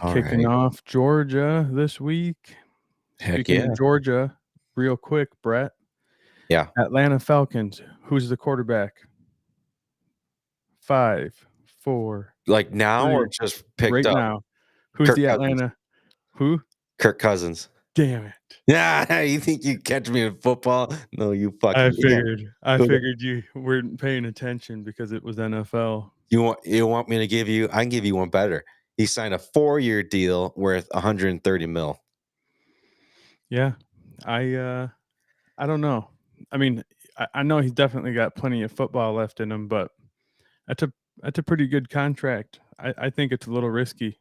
All Kicking right. off Georgia this week. Heck Speaking yeah. of Georgia, real quick, Brett. Yeah. Atlanta Falcons. Who's the quarterback? 5, 4, Like now or 3. just picked Right up? now. Who's Kirk the Cousins. Atlanta? Who? Kirk Cousins. Damn it. Yeah, you think you catch me in football? No, you fucking I figured you weren't paying attention because it was NFL. You want me to give you? I can give you one better. He signed a 4-year deal worth 130 mil. Yeah. I don't know. I mean, I know he's definitely got plenty of football left in him, but that's a pretty good contract. I think it's a little risky,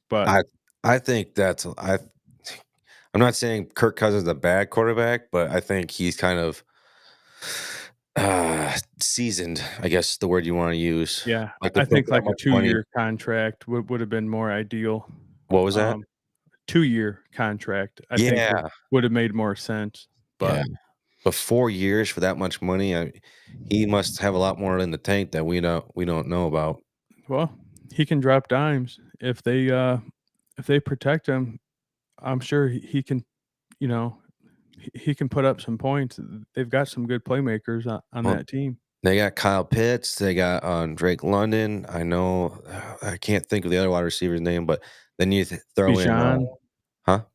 but I think I'm not saying Kirk Cousins is a bad quarterback, but I think he's kind of seasoned, I guess the word you want to use. yeah, Like to I put think that like a much money. 2-year contract would have been more ideal. What was that? 2-year contract, I think Yeah. would have made more sense. But Yeah. But 4 years for that much money, he must have a lot more in the tank that we don't know about. well, he can drop dimes if they protect him. I'm sure he can, you know, he can put up some points. They've got some good playmakers on Well, that team. they got Kyle Pitts. They got Drake London. I know I can't think of the other wide receiver's name, but then you throw in Bijan,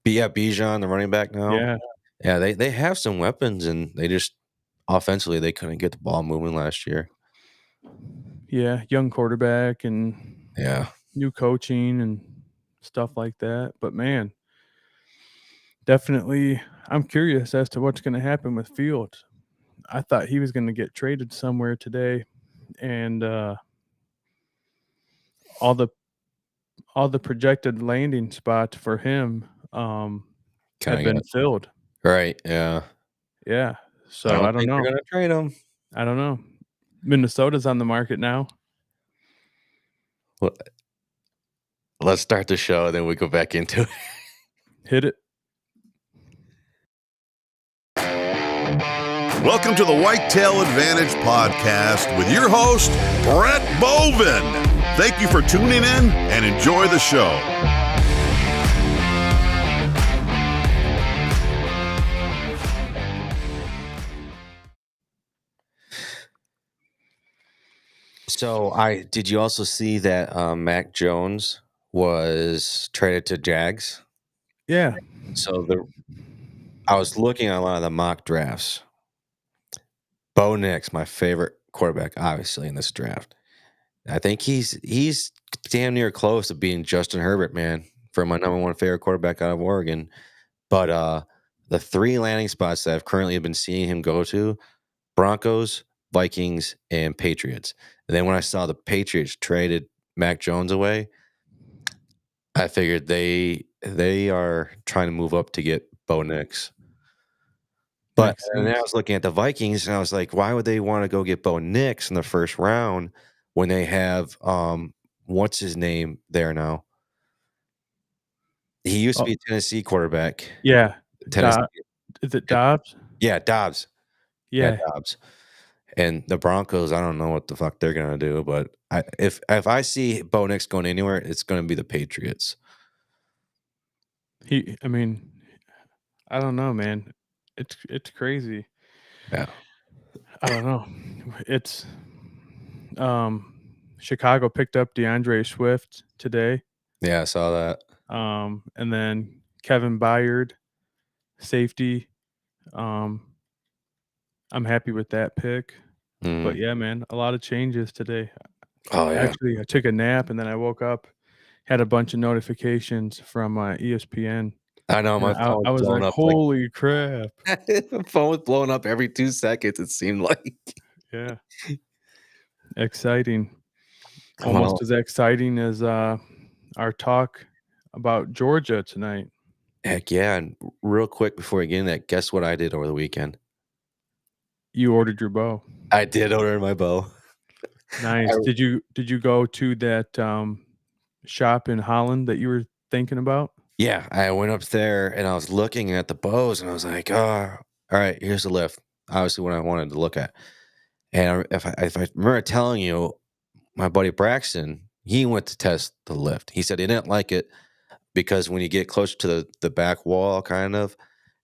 Bijan, the running back now. yeah, Yeah, they have some weapons, and they just offensively they couldn't get the ball moving last year. yeah, young quarterback and Yeah, new coaching and stuff like that. But man, definitely, I'm curious as to what's going to happen with Fields. I thought he was going to get traded somewhere today, and all the projected landing spots for him have been filled. right. Yeah, Yeah, I so don't I don't think they're know. gonna trade him. I don't know. Minnesota's on the market now. Well, let's start the show, then we go back into it. Hit it. Welcome to the Whitetail Advantage Podcast with your host, Brett Bovin. Thank you for tuning in and enjoy the show. So did you also see that Mac Jones was traded to Jags? Yeah. So I was looking at a lot of the mock drafts. Bo Nix, my favorite quarterback, obviously in this draft. I think he's damn near close to being Justin Herbert, man, for my number one favorite quarterback out of Oregon. But the 3 landing spots that I've currently been seeing him go to: Broncos, Vikings, and Patriots. And then when I saw the Patriots traded Mac Jones away, I figured they are trying to move up to get Bo Nix. But and then I was looking at the Vikings, and I was like, why would they want to go get Bo Nix in the first round when they have what's his name there now? He used to be a Tennessee quarterback. Yeah. Tennessee. Is it Dobbs? Yeah, Dobbs. Yeah. Dobbs. And the Broncos, I don't know what the fuck they're gonna do, but if I see Bo Nix going anywhere, it's gonna be the Patriots. I mean, I don't know, man. It's crazy. Yeah. I don't know. It's Chicago picked up DeAndre Swift today. Yeah, I saw that. And then Kevin Byard, safety. I'm happy with that pick. But yeah, man, a lot of changes today. Oh yeah. Actually, I took a nap and then I woke up, had a bunch of notifications from ESPN. I know my phone. I was like, "Holy crap!" My phone was blowing up every 2 seconds. It seemed like. Yeah, exciting. Almost as exciting as our talk about Georgia tonight. Heck yeah! And real quick before we get in that, guess what I did over the weekend? You ordered your bow. I did order my bow. Nice. Did you go to that shop in Holland that you were thinking about? Yeah, I went up there and I was looking at the bows and I was like, oh, all right, here's the lift. Obviously, what I wanted to look at. And if I remember telling you, my buddy Braxton, he went to test the lift. He said he didn't like it because when you get closer to the back wall, kind of,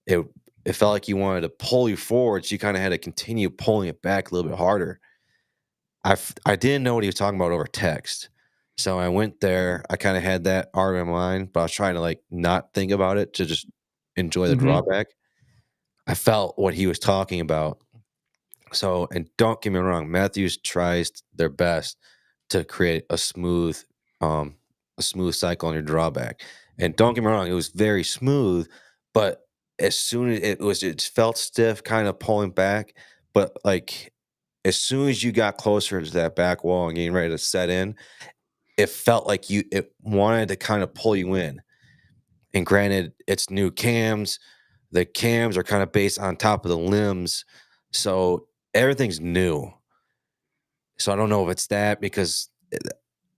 it felt like you wanted to pull you forward, so you kind of had to continue pulling it back a little bit harder. I didn't know what he was talking about over text, so I went there. I kind of had that art in my mind, but I was trying to like not think about it to just enjoy the drawback. I felt what he was talking about. So, and don't get me wrong, Matthews tries their best to create a smooth cycle on your drawback. And don't get me wrong, it was very smooth, but as soon as it felt stiff, kind of pulling back. But like as soon as you got closer to that back wall and getting ready to set in, it felt like it wanted to kind of pull you in. And granted, it's new cams. The cams are kind of based on top of the limbs. So everything's new. So I don't know if it's that, because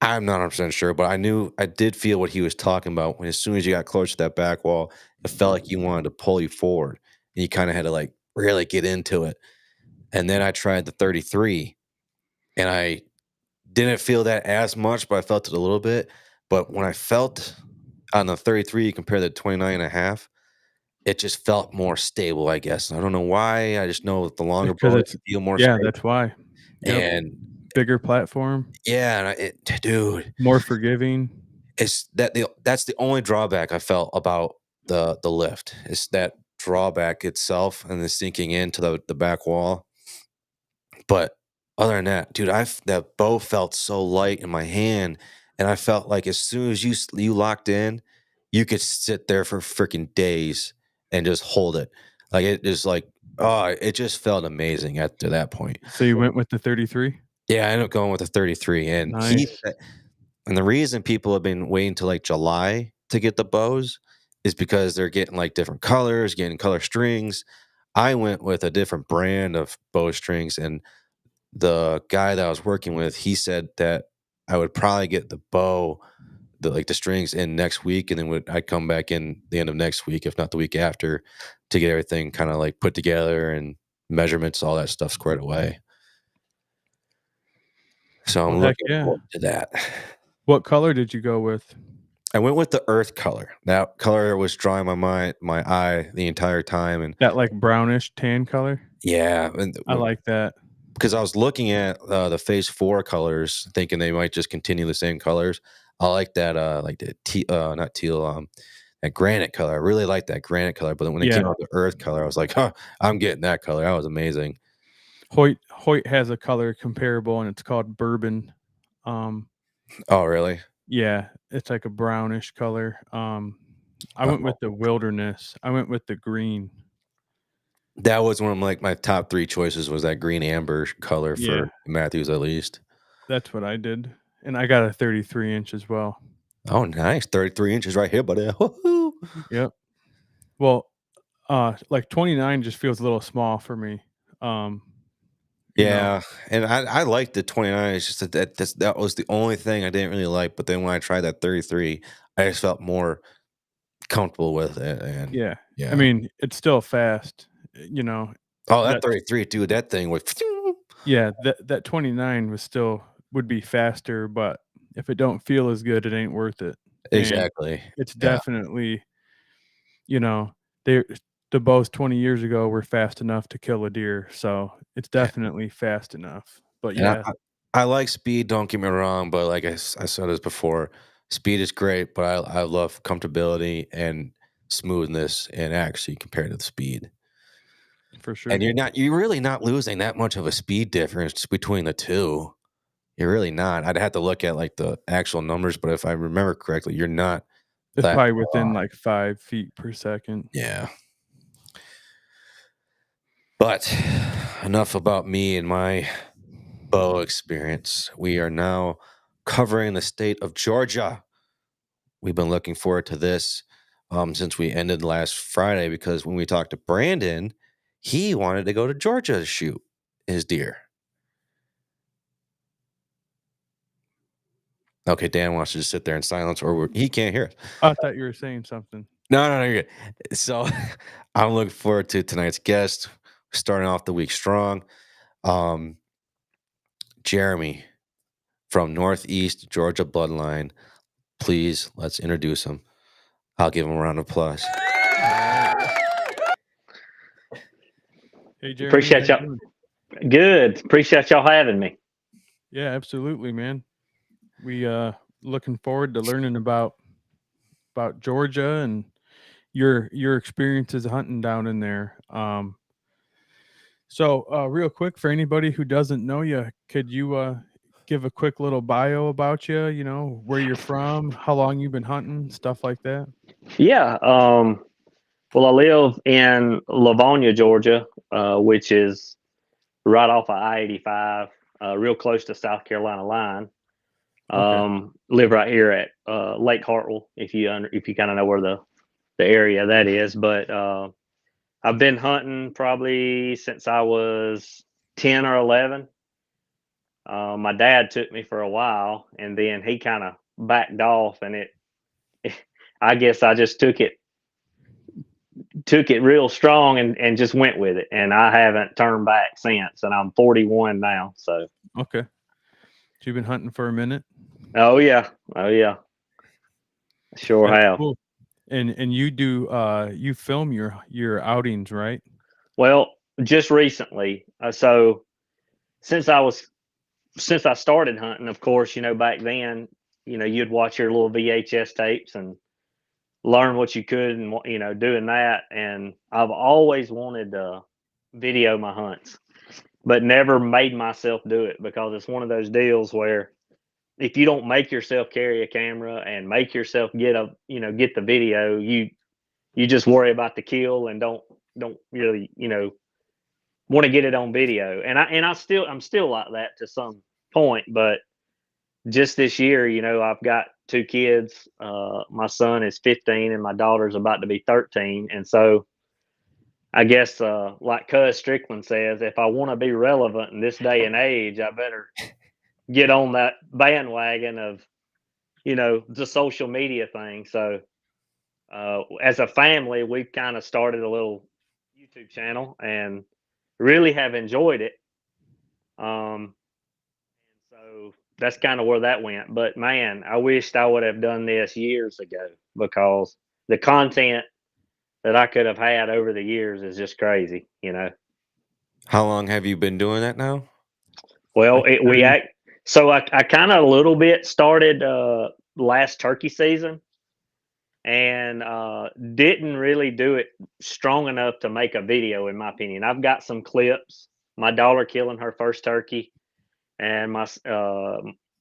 I'm not 100% sure, but I did feel what he was talking about when as soon as you got close to that back wall, it felt like you wanted to pull you forward and you kind of had to like really get into it. And then I tried the 33 and I didn't feel that as much, but I felt it a little bit. But when I felt on the 33 compared to the 29.5, it just felt more stable, I guess. I don't know why. I just know with the longer Because bow, it's you feel more yeah, stable. that's why. Yep. And Bigger platform, yeah, dude, more forgiving. that's the only drawback I felt about the lift. It's that drawback itself and the sinking into the back wall. But other than that, dude, that bow felt so light in my hand, and I felt like as soon as you locked in, you could sit there for freaking days and just hold it. Like it just like it just felt amazing after that point. So you went with the 33? Yeah, I ended up going with a 33, and Nice. and the reason people have been waiting till like July to get the bows is because they're getting like different colors, getting color strings. I went with a different brand of bow strings, and the guy that I was working with, he said that I would probably get the bow, the strings in next week, and then I'd come back in the end of next week, if not the week after, to get everything kind of like put together and measurements, all that stuff squared away. So I'm Well, heck looking yeah. forward to that. What color did you go with? I went with the earth color. That color was drawing my eye the entire time, and That like brownish tan color? yeah, I like that. because I was looking at the phase 4 colors, thinking they might just continue the same colors. I like that, like the not teal, that granite color. I really like that granite color. But then when they came out with the earth color, I was like, huh, I'm getting that color. That was amazing. Hoyt has a color comparable, and it's called bourbon. Oh, really? Yeah, it's like a brownish color. I went with the wilderness. I went with the green. That was one of like my top 3 choices, was that green amber color for Matthews, at least. That's what I did. And I got a 33 inch as well. Oh, nice. 33 inches right here, buddy. Woo-hoo. Yep. Well, like 29 just feels a little small for me. Yeah, and I liked the 29. It's just that was the only thing I didn't really like. But then when I tried that 33, I just felt more comfortable with it. And yeah. I mean, it's still fast, Oh, that 33, dude, that thing was. Yeah, that 29 would be faster, but if it don't feel as good, it ain't worth it. Exactly. And it's definitely, the bows 20 years ago were fast enough to kill a deer, so it's definitely fast enough. But yeah, I like speed. Don't get me wrong, but like I said this before, speed is great, but I love comfortability and smoothness and accuracy compared to the speed. for sure. And you're really not losing that much of a speed difference between the two. You're really not. I'd have to look at like the actual numbers, but if I remember correctly, you're not. It's probably within like 5 feet per second. Yeah. But enough about me and my bow experience. We are now covering the state of Georgia. We've been looking forward to this since we ended last Friday, because when we talked to Brandon, he wanted to go to Georgia to shoot his deer. Okay, Dan wants to just sit there in silence, or he can't hear us. I thought you were saying something. No, you're good. So I'm looking forward to tonight's guest. Starting off the week strong. Jeremy, from Northeast Georgia Bloodline. Please, let's introduce him. I'll give him a round of applause. Hey, Jeremy. Appreciate how you y'all. doing? Good. Appreciate y'all having me. Yeah, absolutely, man. We looking forward to learning about Georgia and your experiences hunting down in there. So real quick, for anybody who doesn't know you, could you give a quick little bio about you? You know, where you're from, how long you've been hunting, stuff like that. Yeah. Well, I live in Livonia, Georgia, which is right off of I-85, real close to South Carolina line. Live right here at Lake Hartwell, if you kind of know where the area that is. But I've been hunting probably since I was 10 or 11. My dad took me for a while, and then he kind of backed off, and I guess I just took it real strong and just went with it, and I haven't turned back since. And I'm 41 now, so Okay. So you've been hunting for a minute. oh yeah, sure That's have. cool. And you do you film your outings, right? Well, just recently. So since I started hunting, of course, back then, you'd watch your little VHS tapes and learn what you could, and doing that. And I've always wanted to video my hunts, but never made myself do it, because it's one of those deals where if you don't make yourself carry a camera and make yourself get the video, you just worry about the kill and don't really want to get it on video. And I'm still like that to some point. But just this year, I've got 2 kids. My son is 15 and my daughter's about to be 13. And so I guess, like Cuz Strickland says, if I want to be relevant in this day and age, I better get on that bandwagon of, the social media thing. So as a family, we've kind of started a little YouTube channel and really have enjoyed it. And so that's kind of where that went. But man, I wished I would have done this years ago, because the content that I could have had over the years is just crazy, How long have you been doing that now? Well, so I kind of a little bit started last turkey season, and didn't really do it strong enough to make a video, in my opinion. I've got some clips. My daughter killing her first turkey, and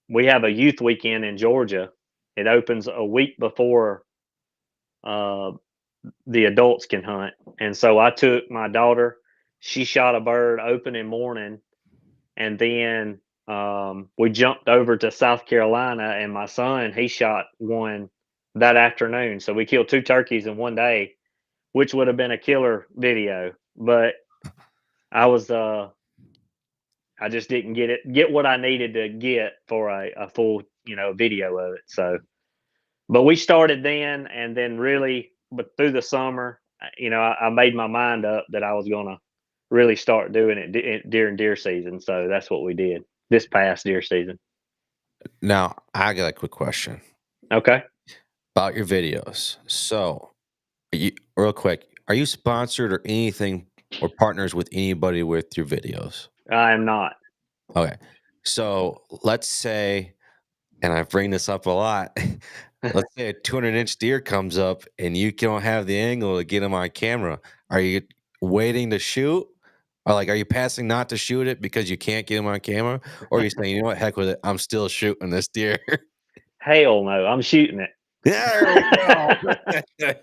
we have a youth weekend in Georgia. It opens a week before the adults can hunt, and so I took my daughter. She shot a bird opening morning, and then we jumped over to South Carolina, and my son, he shot one that afternoon. So we killed 2 turkeys in one day, which would have been a killer video. But I just didn't get what I needed to get for a full, video of it. So, but we started then, and then really, but through the summer, I made my mind up that I was going to really start doing it during deer season. So that's what we did this past deer season. Now, I got a quick question. Okay. About your videos. So, real quick, are you sponsored or anything or partners with anybody with your videos? I am not. Okay. So, let's say, and I bring this up a lot, let's say a 200-inch deer comes up and you don't have the angle to get him on camera. Are you waiting to shoot? Or are you passing not to shoot it because you can't get him on camera? Or are you saying, you know what, heck with it, I'm still shooting this deer? Hell no, I'm shooting it. There we go.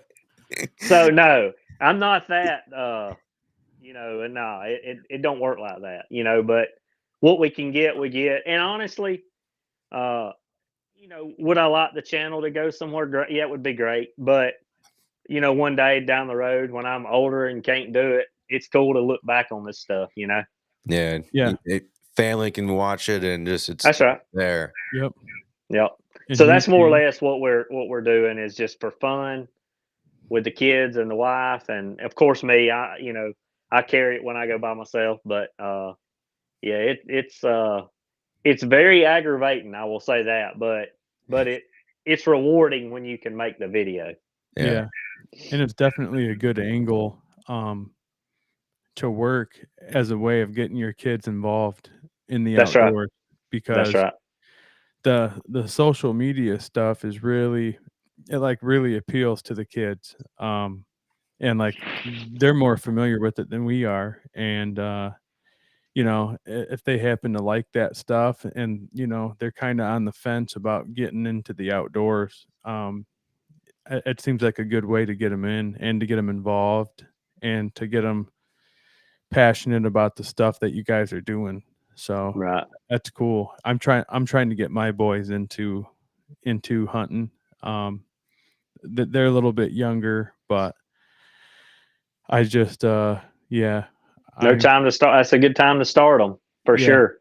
So no, I'm not that. No, it don't work like that. But what we can get, we get. And honestly, would I like the channel to go somewhere great? Yeah, it would be great. But one day down the road when I'm older and can't do it, it's cool to look back on this stuff. Yeah. Family can watch it and it's that's right there. Yep. So that's more or less what we're doing, is just for fun with the kids and the wife, and of course me. I carry it when I go by myself, but it's it's very aggravating, I will say that, but it's rewarding when you can make the video. Yeah. And it's definitely a good angle to work as a way of getting your kids involved in the That's right. outdoors, because That's right. the social media stuff is really, it like really appeals to the kids. And like they're more familiar with it than we are. And you know, if they happen to like that stuff and, you know, they're kind of on the fence about getting into the outdoors, it seems like a good way to get them in and to get them involved and to get them passionate about the stuff that you guys are doing. So Right. that's cool. I'm trying to get my boys into hunting. They're a little bit younger, but I just yeah. No time to start. That's a good time to start them for sure.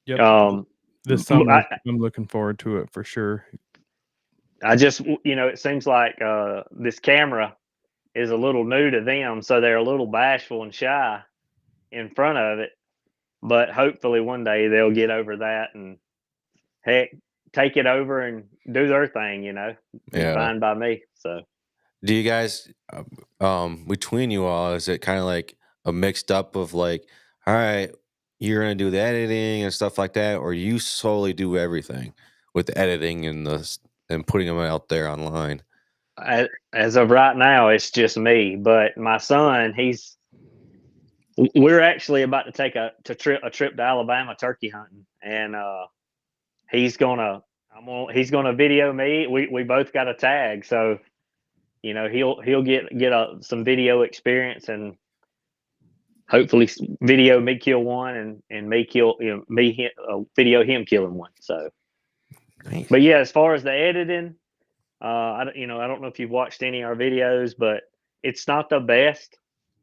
Yep. This summer, I'm looking forward to it for sure. I just, you know, it seems like this camera is a little new to them, so they're a little bashful and shy in front of it. But hopefully one day they'll get over that and heck, take it over and do their thing, you know. Yeah. Fine by me. So do you guys between you all, is it kind of like a mixed up of like, all right, you're gonna do the editing and stuff like that, or you solely do everything with the editing and putting them out there online? As of right now, it's just me. But my son, we're actually about to take a trip to Alabama turkey hunting, and he's gonna video me. We both got a tag, so you know he'll get some video experience and hopefully video me kill one and me kill video him killing one. So, nice. But yeah, as far as the editing, I don't know if you've watched any of our videos, but it's not the best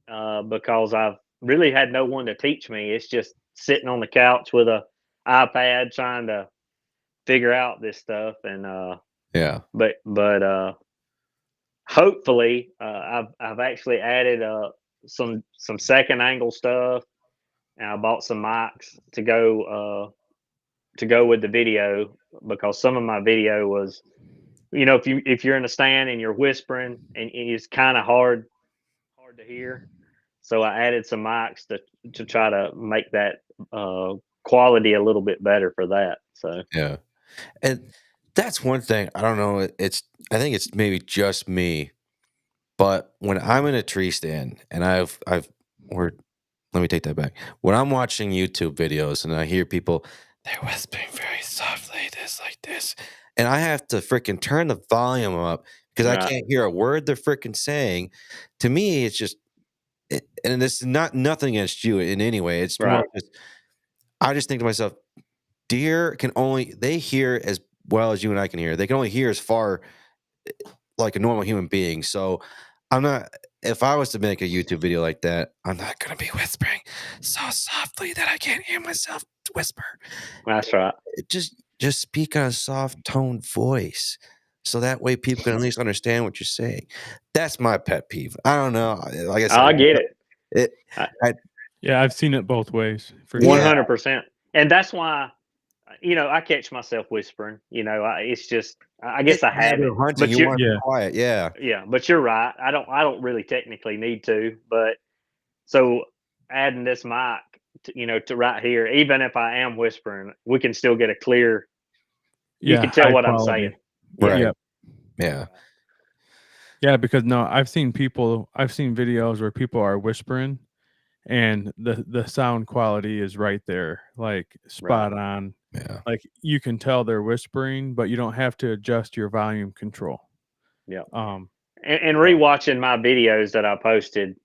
because I've really had no one to teach me. It's just sitting on the couch with a iPad trying to figure out this stuff. And but hopefully I've actually added some second angle stuff, and I bought some mics to go with the video, because some of my video was, you know, if you're in a stand and you're whispering and it's kind of hard to hear. So I added some mics to try to make that quality a little bit better for that. So yeah, and that's one thing. I don't know. I think it's maybe just me, but when I'm in a tree stand and let me take that back. When I'm watching YouTube videos and I hear people, they're whispering very softly, this like this, and I have to freaking turn the volume up because I can't hear a word they're freaking saying. To me, it's just. And this is nothing against you in any way. It's more just, I just think to myself, deer they hear as well as you and I can hear. They can only hear as far like a normal human being. So if I was to make a YouTube video like that, I'm not going to be whispering so softly that I can't hear myself whisper. That's right. Just speak on a soft toned voice. So that way people can at least understand what you're saying. That's my pet peeve. I don't know. Like I said, I get it. Yeah, I've seen it both ways. 100%. And that's why, you know, I catch myself whispering. You know, it's just, I guess I have it. But you want to be quiet, yeah. Yeah, but you're right. I don't really technically need to. But so adding this mic, to right here, even if I am whispering, we can still get a clear. You can tell what I'm saying. Right. Yeah. Yeah, because I've seen videos where people are whispering and the sound quality is right there, like spot on. Yeah. Like you can tell they're whispering, but you don't have to adjust your volume control. Yeah. And rewatching my videos that I posted,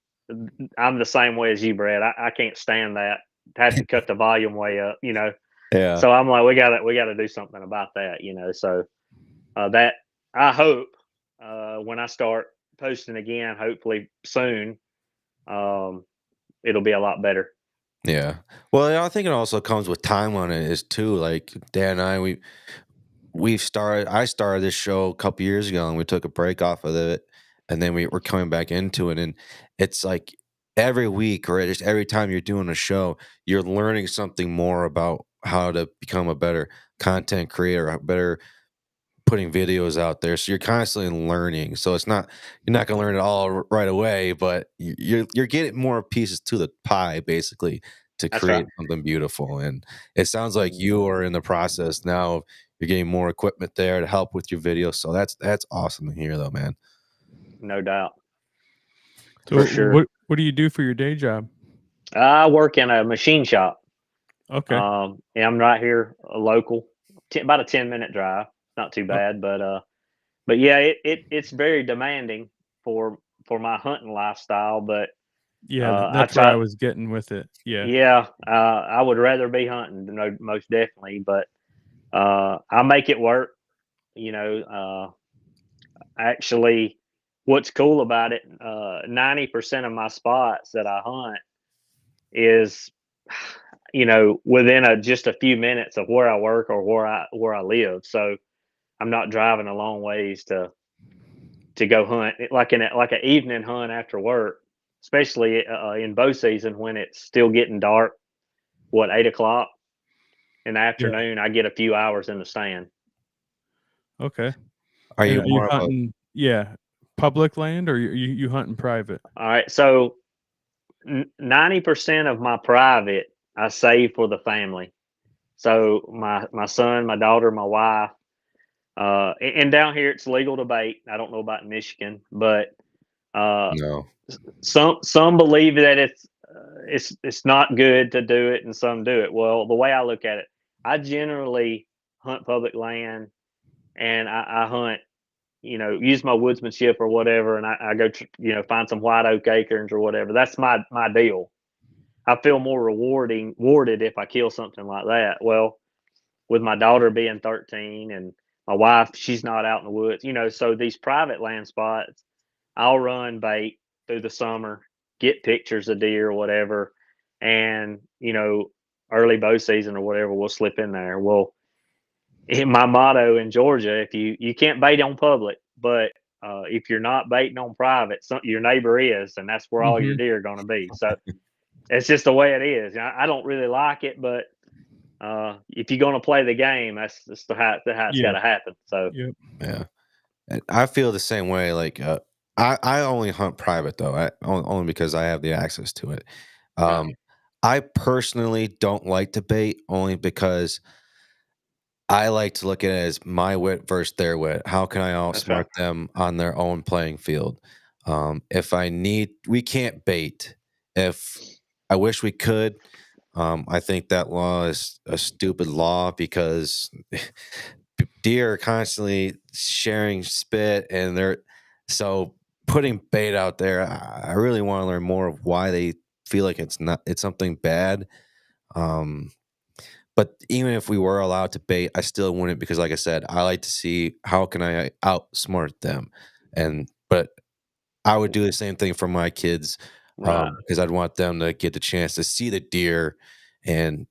I'm the same way as you, Brad. I can't stand that. Have to cut the volume way up, you know. Yeah. So I'm like, we gotta do something about that, you know. So that I hope when I start posting again, hopefully soon, it'll be a lot better. Yeah. Well, I think it also comes with time on it is too. Like Dan and I started this show a couple years ago and we took a break off of it, and then we're coming back into it, and it's like every week or just every time you're doing a show, you're learning something more about how to become a better content creator, a better putting videos out there. So you're constantly learning. So it's not you're not gonna learn it all right away, but you're getting more pieces to the pie basically to That's right. create something beautiful. And it sounds like you are in the process now. You're getting more equipment there to help with your videos. So that's awesome to hear though, man. No doubt. So For sure. what do you do for your day job? I work in a machine shop. Okay. And I'm right here, local, about a 10-minute drive. Not too bad, but yeah, it's very demanding for my hunting lifestyle. But Yeah, I that's where I try, was getting with it. Yeah. yeah, I would rather be hunting, most definitely. But I make it work. You know, actually, what's cool about it, 90% of my spots that I hunt is, within just a few minutes of where I work or where I live. So I'm not driving a long ways to go hunt, like like an evening hunt after work, especially in bow season when it's still getting dark. What, 8 o'clock in the Yeah. afternoon? I get a few hours in the stand. Okay. Are And you are you more of a hunting? Yeah, public land, or you hunting private? All right, so 90% of my private I save for the family. So my son, my daughter, my wife. And down here it's legal to bait. I don't know about in Michigan, but uh, no? some believe that it's not good to do it, and some do it. Well, the way I look at it, I generally hunt public land, and I hunt, use my woodsmanship or whatever, and I go find some white oak acorns or whatever. That's my deal. I feel more rewarded if I kill something like that. Well, with my daughter being 13 and my wife, she's not out in the woods, so these private land spots, I'll run bait through the summer, get pictures of deer or whatever, and early bow season or whatever, we'll slip in there. Well, my motto in Georgia, if you can't bait on public, but if you're not baiting on private, your neighbor is, and that's where all your Mhm. deer are going to be. So it's just the way it is. I don't really like it, but if you're going to play the game, that's just how it's got Yeah. to happen. So Yep. Yeah. And I feel the same way. Like I only hunt private though. Only because I have the access to it. right, I personally don't like to bait only because I like to look at it as my wit versus their wit. How can I that's right. outsmart them on their own playing field? If I need, we can't bait. If I wish we could, I think that law is a stupid law because deer are constantly sharing spit, and they're so putting bait out there. I really want to learn more of why they feel like it's something bad. Um, but even if we were allowed to bait, I still wouldn't because, like I said, I like to see how can I outsmart them, and but I would do the same thing for my kids Right. because I'd want them to get the chance to see the deer and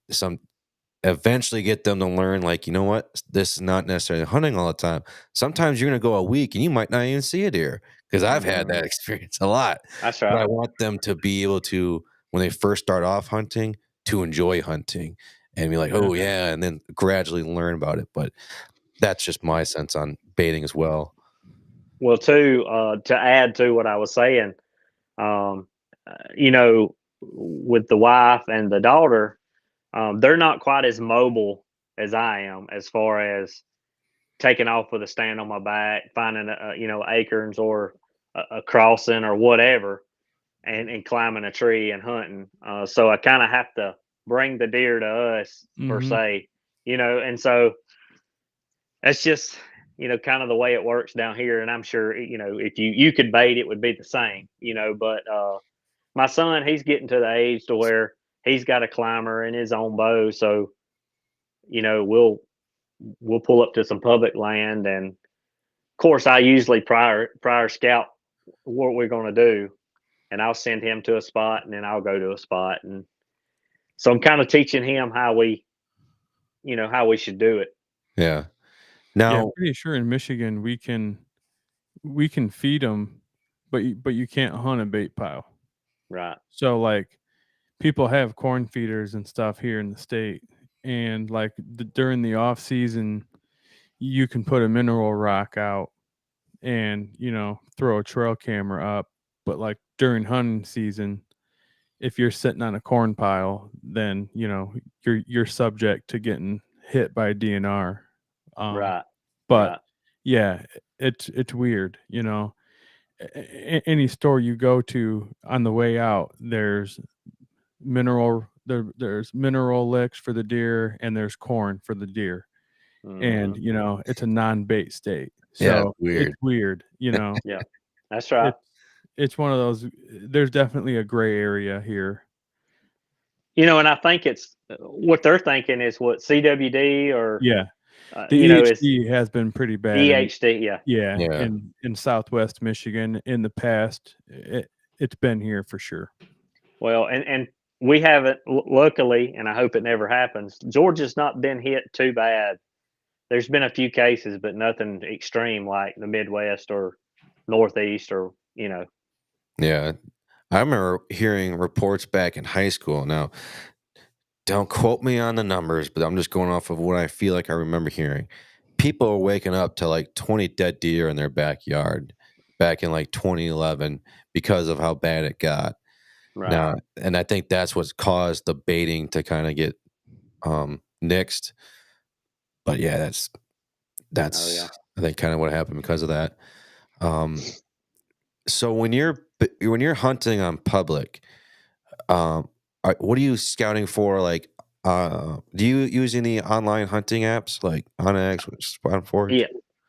eventually get them to learn, like, you know what, this is not necessarily hunting all the time. Sometimes you're going to go a week and you might not even see a deer because I've had that experience a lot. That's But right. I want them to be able to, when they first start off hunting, to enjoy hunting and be like, Yeah. oh yeah, and then gradually learn about it. But that's just my sense on baiting as well. Well, to add to what I was saying, um, with the wife and the daughter, they're not quite as mobile as I am as far as taking off with a stand on my back, finding acorns or a crossing or whatever, and climbing a tree and hunting. So I kind of have to bring the deer to us per Mhm. se, and so that's just kind of the way it works down here. And I'm sure if you could bait, it would be the same, but my son, he's getting to the age to where he's got a climber in his own bow. So we'll pull up to some public land, and of course I usually prior scout what we're going to do, and I'll send him to a spot, and then I'll go to a spot. And so I'm kind of teaching him how we should do it. Yeah. Yeah, Now, pretty sure in Michigan we can feed them, but you can't hunt a bait pile. Right. So like people have corn feeders and stuff here in the state, and like during the off season, you can put a mineral rock out and throw a trail camera up. But like during hunting season, if you're sitting on a corn pile, then you're subject to getting hit by DNR. Right. But right. yeah, it's weird. Any store you go to on the way out, there's there's mineral licks for the deer, and there's corn for the deer. And it's a non-bait state, so weird. it's weird. Yeah, that's right. It's one of those. There's definitely a gray area here. And I think it's what they're thinking is what CWD or the EHD is has been pretty bad. EHD. Yeah. Yeah. In Southwest Michigan in the past, it's been here for sure. Well, and we haven't, luckily, and I hope it never happens. Georgia's not been hit too bad. There's been a few cases, but nothing extreme like the Midwest or Northeast or. Yeah. I remember hearing reports back in high school. Now, don't quote me on the numbers, but I'm just going off of what I feel like I remember hearing. People are waking up to like 20 dead deer in their backyard back in like 2011 because of how bad it got. Right. Now, and I think that's what's caused the baiting to kind of get nixed. But yeah, that's I think kind of what happened because of that. So when you're hunting on public, what are you scouting for? Like, do you use any online hunting apps like Onyx, Spot Forge? Yeah,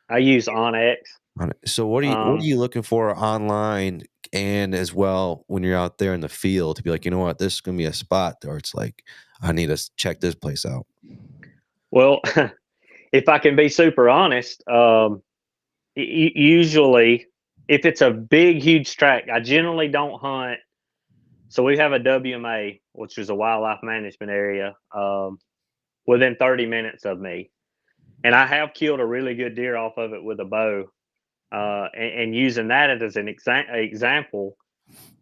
I use Onyx. So what are you looking for online and as well when you're out there in the field to be like, you know what, this is gonna be a spot, or it's like I need to check this place out? Well, if I can be super honest, usually if it's a big, huge tract, I generally don't hunt. So we have a WMA, which is a wildlife management area, within 30 minutes of me. And I have killed a really good deer off of it with a bow. And using that as an example,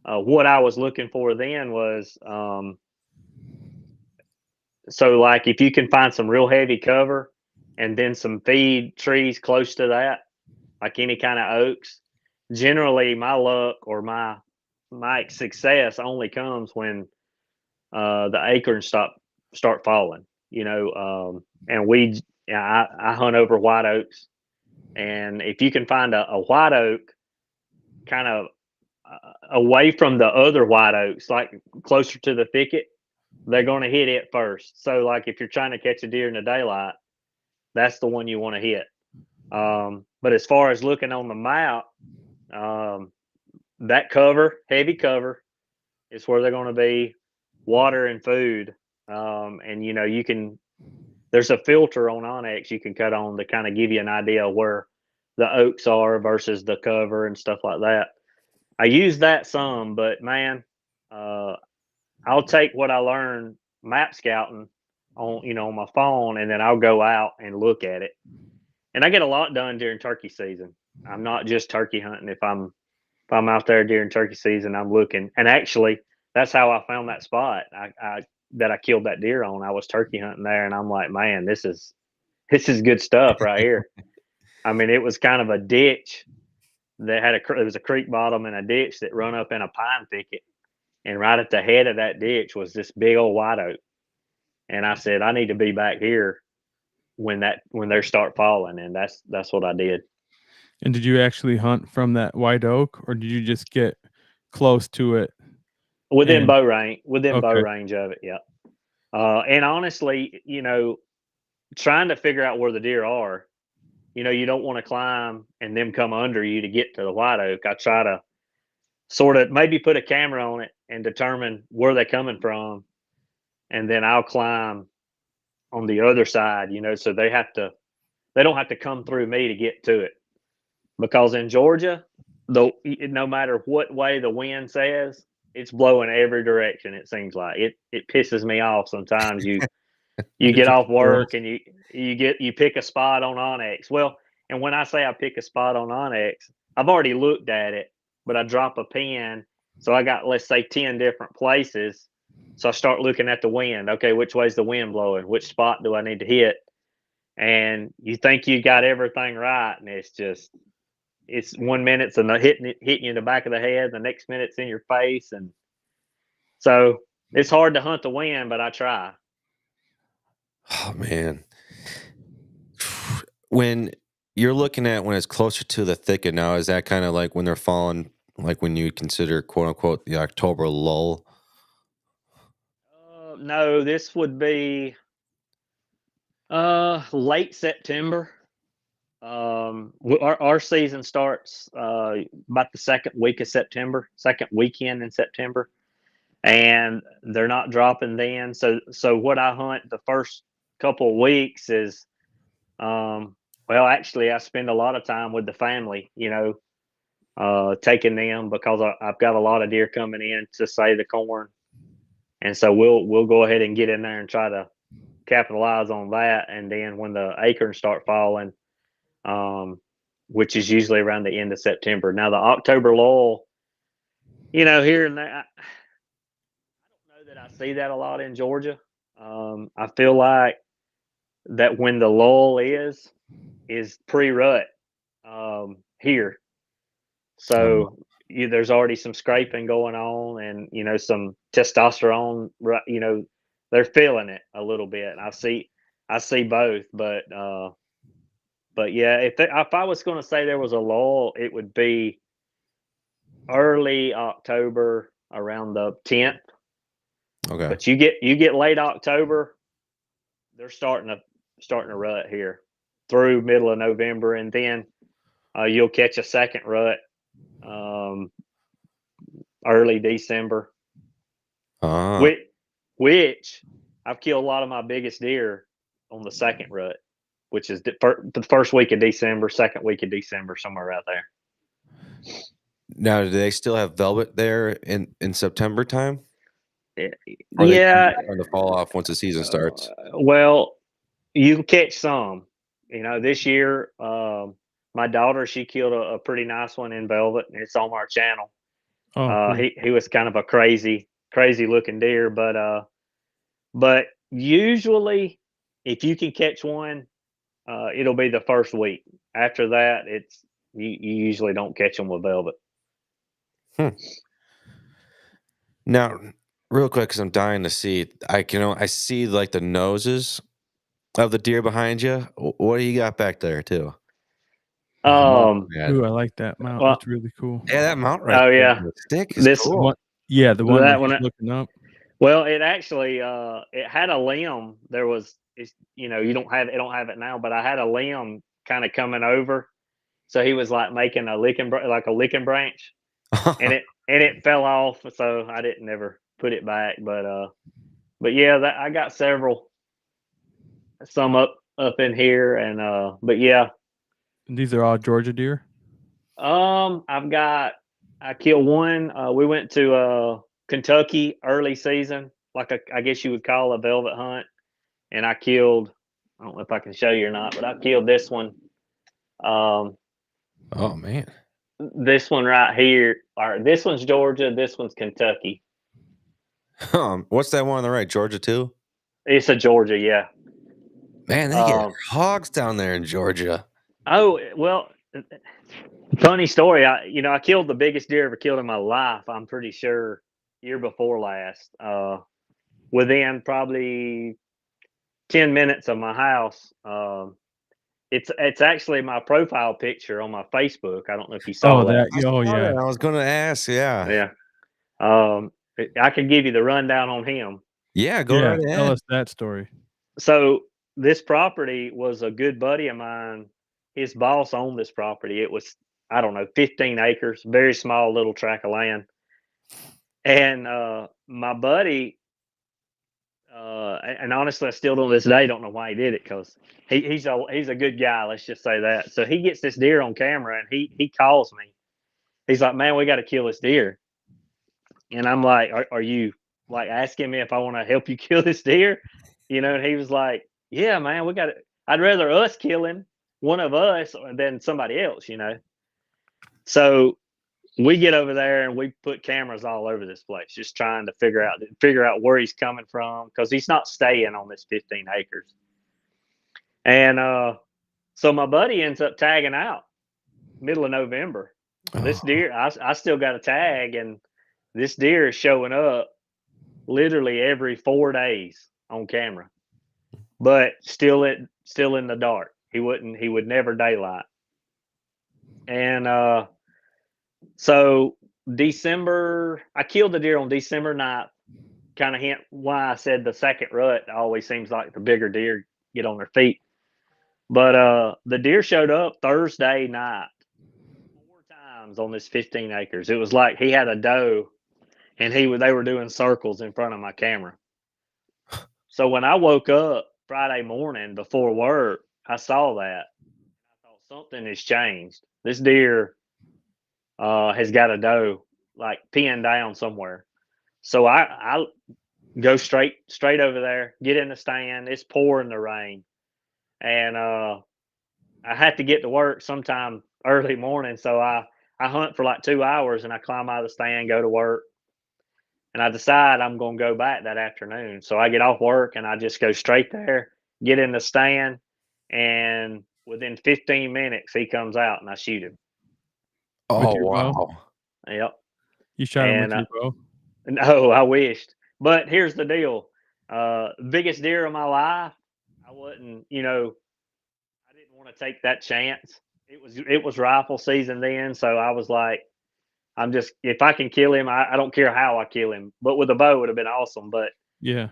what I was looking for then was, so like if you can find some real heavy cover and then some feed trees close to that, like any kind of oaks, generally my luck or my success only comes when the acorns start falling, and I hunt over white oaks, and if you can find a white oak kind of away from the other white oaks, like closer to the thicket, they're going to hit it first. So like if you're trying to catch a deer in the daylight, that's the one you want to hit. But as far as looking on the map, that heavy cover is where they're going to be, water and food. And there's a filter on Onyx you can cut on to kind of give you an idea of where the oaks are versus the cover and stuff like that. I use that some, but man, I'll take what I learned map scouting on my phone, and then I'll go out and look at it. And I get a lot done during turkey season. I'm not just turkey hunting. If I'm out there during turkey season, I'm looking. And actually, that's how I found that spot that I killed that deer on. I was turkey hunting there, and I'm like, man, this is good stuff right here. I mean, it was kind of a ditch that it was a creek bottom and a ditch that run up in a pine thicket. And right at the head of that ditch was this big old white oak. And I said, I need to be back here when they start falling. And that's what I did. And did you actually hunt from that white oak, or did you just get close to it? Within bow range of it. Yeah. And honestly, trying to figure out where the deer are, you don't want to climb and them come under you to get to the white oak. I try to sort of maybe put a camera on it and determine where they're coming from. And then I'll climb on the other side, so they don't have to come through me to get to it. Because in Georgia, no matter what way the wind says, it's blowing every direction. It seems like it pisses me off sometimes. You get off work and you pick a spot on Onyx. Well, and when I say I pick a spot on Onyx, I've already looked at it, but I drop a pin So I got, let's say, 10 different places. So I start looking at the wind. Okay, which way's the wind blowing? Which spot do I need to hit? And you think you got everything right, and it's 1 minute and hitting you in the back of the head, the next minute's in your face, and so it's hard to hunt the wind, but I try. Oh man, when you're looking at when it's closer to the thicket now, is that kind of like when they're falling, like when you consider quote unquote the October lull? No, this would be late September. Our season starts about the second week of September, second weekend in September, and they're not dropping then. So what I hunt the first couple of weeks is, well, actually, I spend a lot of time with the family, taking them, because I've got a lot of deer coming in to save the corn, and so we'll go ahead and get in there and try to capitalize on that. And then when the acorns start falling, which is usually around the end of September. Now the October lull, here and there, I don't know that I see that a lot in Georgia. I feel like that when the lull is pre-rut here. So there's already some scraping going on, and some testosterone. They're feeling it a little bit. I see both, but yeah, if I was going to say there was a lull, it would be early October, around the 10th. Okay. But you get late October, they're starting to rut here through middle of November, and then you'll catch a second rut early December. Which I've killed a lot of my biggest deer on the second rut, which is the first week of December, second week of December, somewhere out there. Now, do they still have velvet there in September time? Yeah. On the fall off once the season starts. Well, you can catch some. This year, my daughter, she killed a pretty nice one in velvet, and it's on our channel. Oh, cool. He was kind of a crazy looking deer, but usually if you can catch one, it'll be the first week. After that, you usually don't catch them with velvet. Now, real quick, because I'm dying to see, I see like the noses of the deer behind you. What do you got back there too? Ooh, I like that mount. That's really cool. Yeah, that mount right. Oh yeah, the stick is cool. One, yeah, the one that one looking up. Well, it actually it had a limb. There was, you don't have it now, but I had a limb kind of coming over, so he was like making a licking branch, and it fell off. So I didn't ever put it back, but yeah, I got some up in here, and but yeah. And these are all Georgia deer? I killed one. We went to Kentucky early season, I guess you would call a velvet hunt, and I killed, I don't know if I can show you or not, but I killed this one. Oh man. This one right here, or this one's Georgia, this one's Kentucky. What's that one on the right? Georgia too? It's a Georgia, yeah. Man, they get hogs down there in Georgia. Oh, well, funny story. I killed the biggest deer I ever killed in my life, I'm pretty sure, year before last. Within probably 10 minutes of my house. It's actually my profile picture on my Facebook. I don't know if you saw that. Oh yeah. I was going to ask. Yeah. Yeah. I can give you the rundown on him. Yeah, go right ahead. Tell us that story. So this property was a good buddy of mine. His boss owned this property. It was, I don't know, 15 acres, very small little tract of land. And my buddy, and honestly, I still to this day don't know why he did it, because he's a good guy. Let's just say that. So he gets this deer on camera, and he calls me. He's like, "Man, we got to kill this deer." And I'm like, "Are you like asking me if I want to help you kill this deer?" And he was like, "Yeah, man, we got it. I'd rather us killing one of us than somebody else." So we get over there and we put cameras all over this place, just trying to figure out where he's coming from, because he's not staying on this 15 acres. And so my buddy ends up tagging out middle of November. This deer, I still got a tag, and this deer is showing up literally every 4 days on camera, but still in the dark. He would never daylight. And so December, I killed the deer on December 9th. Kind of hint why I said the second rut always seems like the bigger deer get on their feet. But the deer showed up Thursday night 4 times on this 15 acres. It was like he had a doe, and they were doing circles in front of my camera. So when I woke up Friday morning before work, I saw that. I thought something has changed. This deer has got a doe like pinned down somewhere. So I go straight over there, get in the stand. It's pouring the rain, and I had to get to work sometime early morning. So I hunt for like 2 hours, and I climb out of the stand, go to work, and I decide I'm going to go back that afternoon. So I get off work and I just go straight there, get in the stand, and within 15 minutes he comes out and I shoot him. Oh, your bow? wow. Yep. You shot him with And, your bow? No, I wished. But here's the deal. Biggest deer of my life. I wasn't, I didn't want to take that chance. It was rifle season then, so I was like, if I can kill him, I don't care how I kill him. But with a bow, it would have been awesome. But Yeah.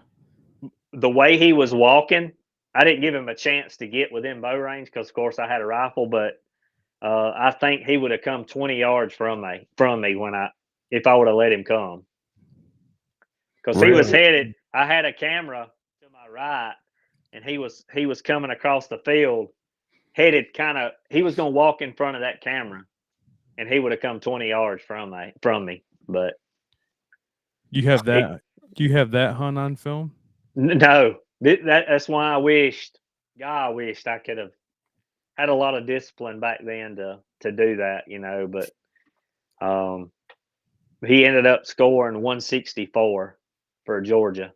the way he was walking, I didn't give him a chance to get within bow range because, of course, I had a rifle. But I think he would have come 20 yards from me if I would have let him come. Because he was headed. I had a camera to my right, and he was coming across the field, headed he was going to walk in front of that camera, and he would have come 20 yards from me. But You have that? Do you have that hunt on film? No, that's why I wished I could have had a lot of discipline back then to do that, But he ended up scoring 164 for Georgia.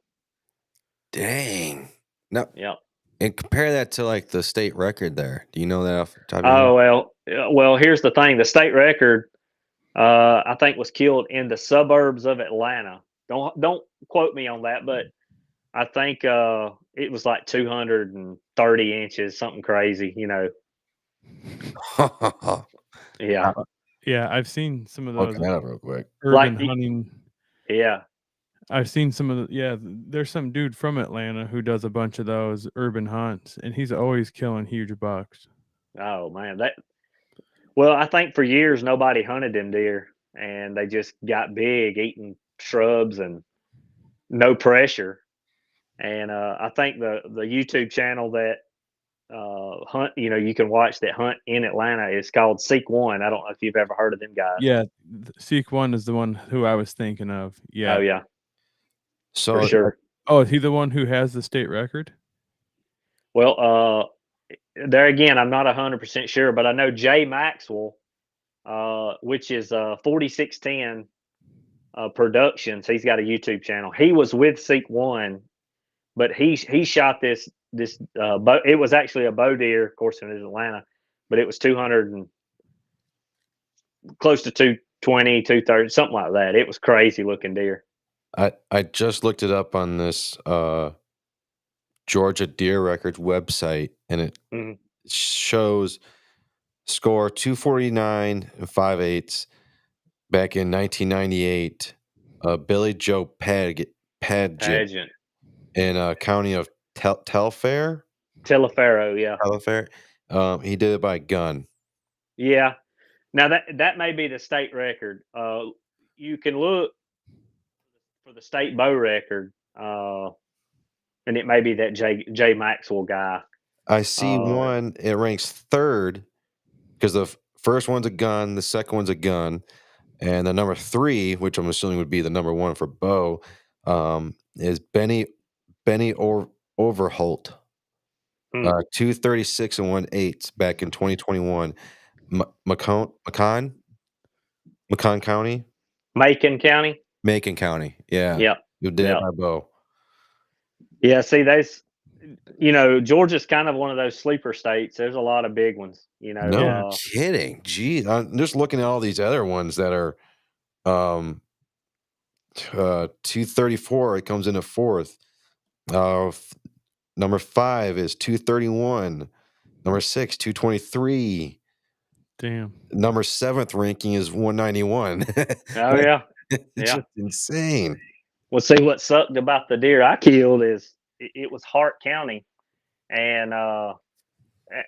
Dang. No. Yep. And compare that to like the state record there. Do you know that off the top of your head? Well, here's the thing. The state record, I think, was killed in the suburbs of Atlanta. Don't quote me on that, but I think it was like 230 inches, something crazy, Yeah. Yeah, I've seen some of those. Looking that up real quick. Urban hunting. Yeah. I've seen some of there's some dude from Atlanta who does a bunch of those urban hunts, and he's always killing huge bucks. Oh man, well, I think for years nobody hunted them deer, and they just got big, eating shrubs and no pressure. And I think the YouTube channel that hunt, you can watch that hunt in Atlanta is called Seek One. I don't know if you've ever heard of them guys. Yeah, Seek One is the one who I was thinking of. Yeah. Oh yeah. So for sure. Oh, is he the one who has the state record? Well, there again, I'm not 100% sure, but I know Jay Maxwell, which is 4610 Productions. He's got a YouTube channel. He was with Seek One, but he shot this bow. It was actually a bow deer, of course, in Atlanta, but it was 200 and close to 220, 230, something like that. It was crazy looking deer. I just looked it up on this Georgia Deer Records website, and it shows score 249 and 5/8 back in 1998. Billy Joe Paget in county of Telfair. Telefaro, yeah. Telfair. He did it by gun. Yeah. Now that may be the state record. You can look for the state bow record, and it may be that Jay Maxwell guy. I see one. It ranks third because the first one's a gun, the second one's a gun, and the number 3, which I'm assuming would be the number 1 for bow, is Benny Overholt. 236 and 1/8 back in 2021. McCon? Macon County? Macon County. Macon County. Yeah. Yep. You did Yep. by Bo. Yeah, see, Georgia's kind of one of those sleeper states. There's a lot of big ones, No kidding. Gee, I'm just looking at all these other ones that are 234. It comes into fourth. Number 5 is 231. Number 6, 223. Damn. Number 7th ranking is 191. Oh, yeah. It's Yeah. just insane. Well, see, what sucked about the deer I killed is it was Hart County, and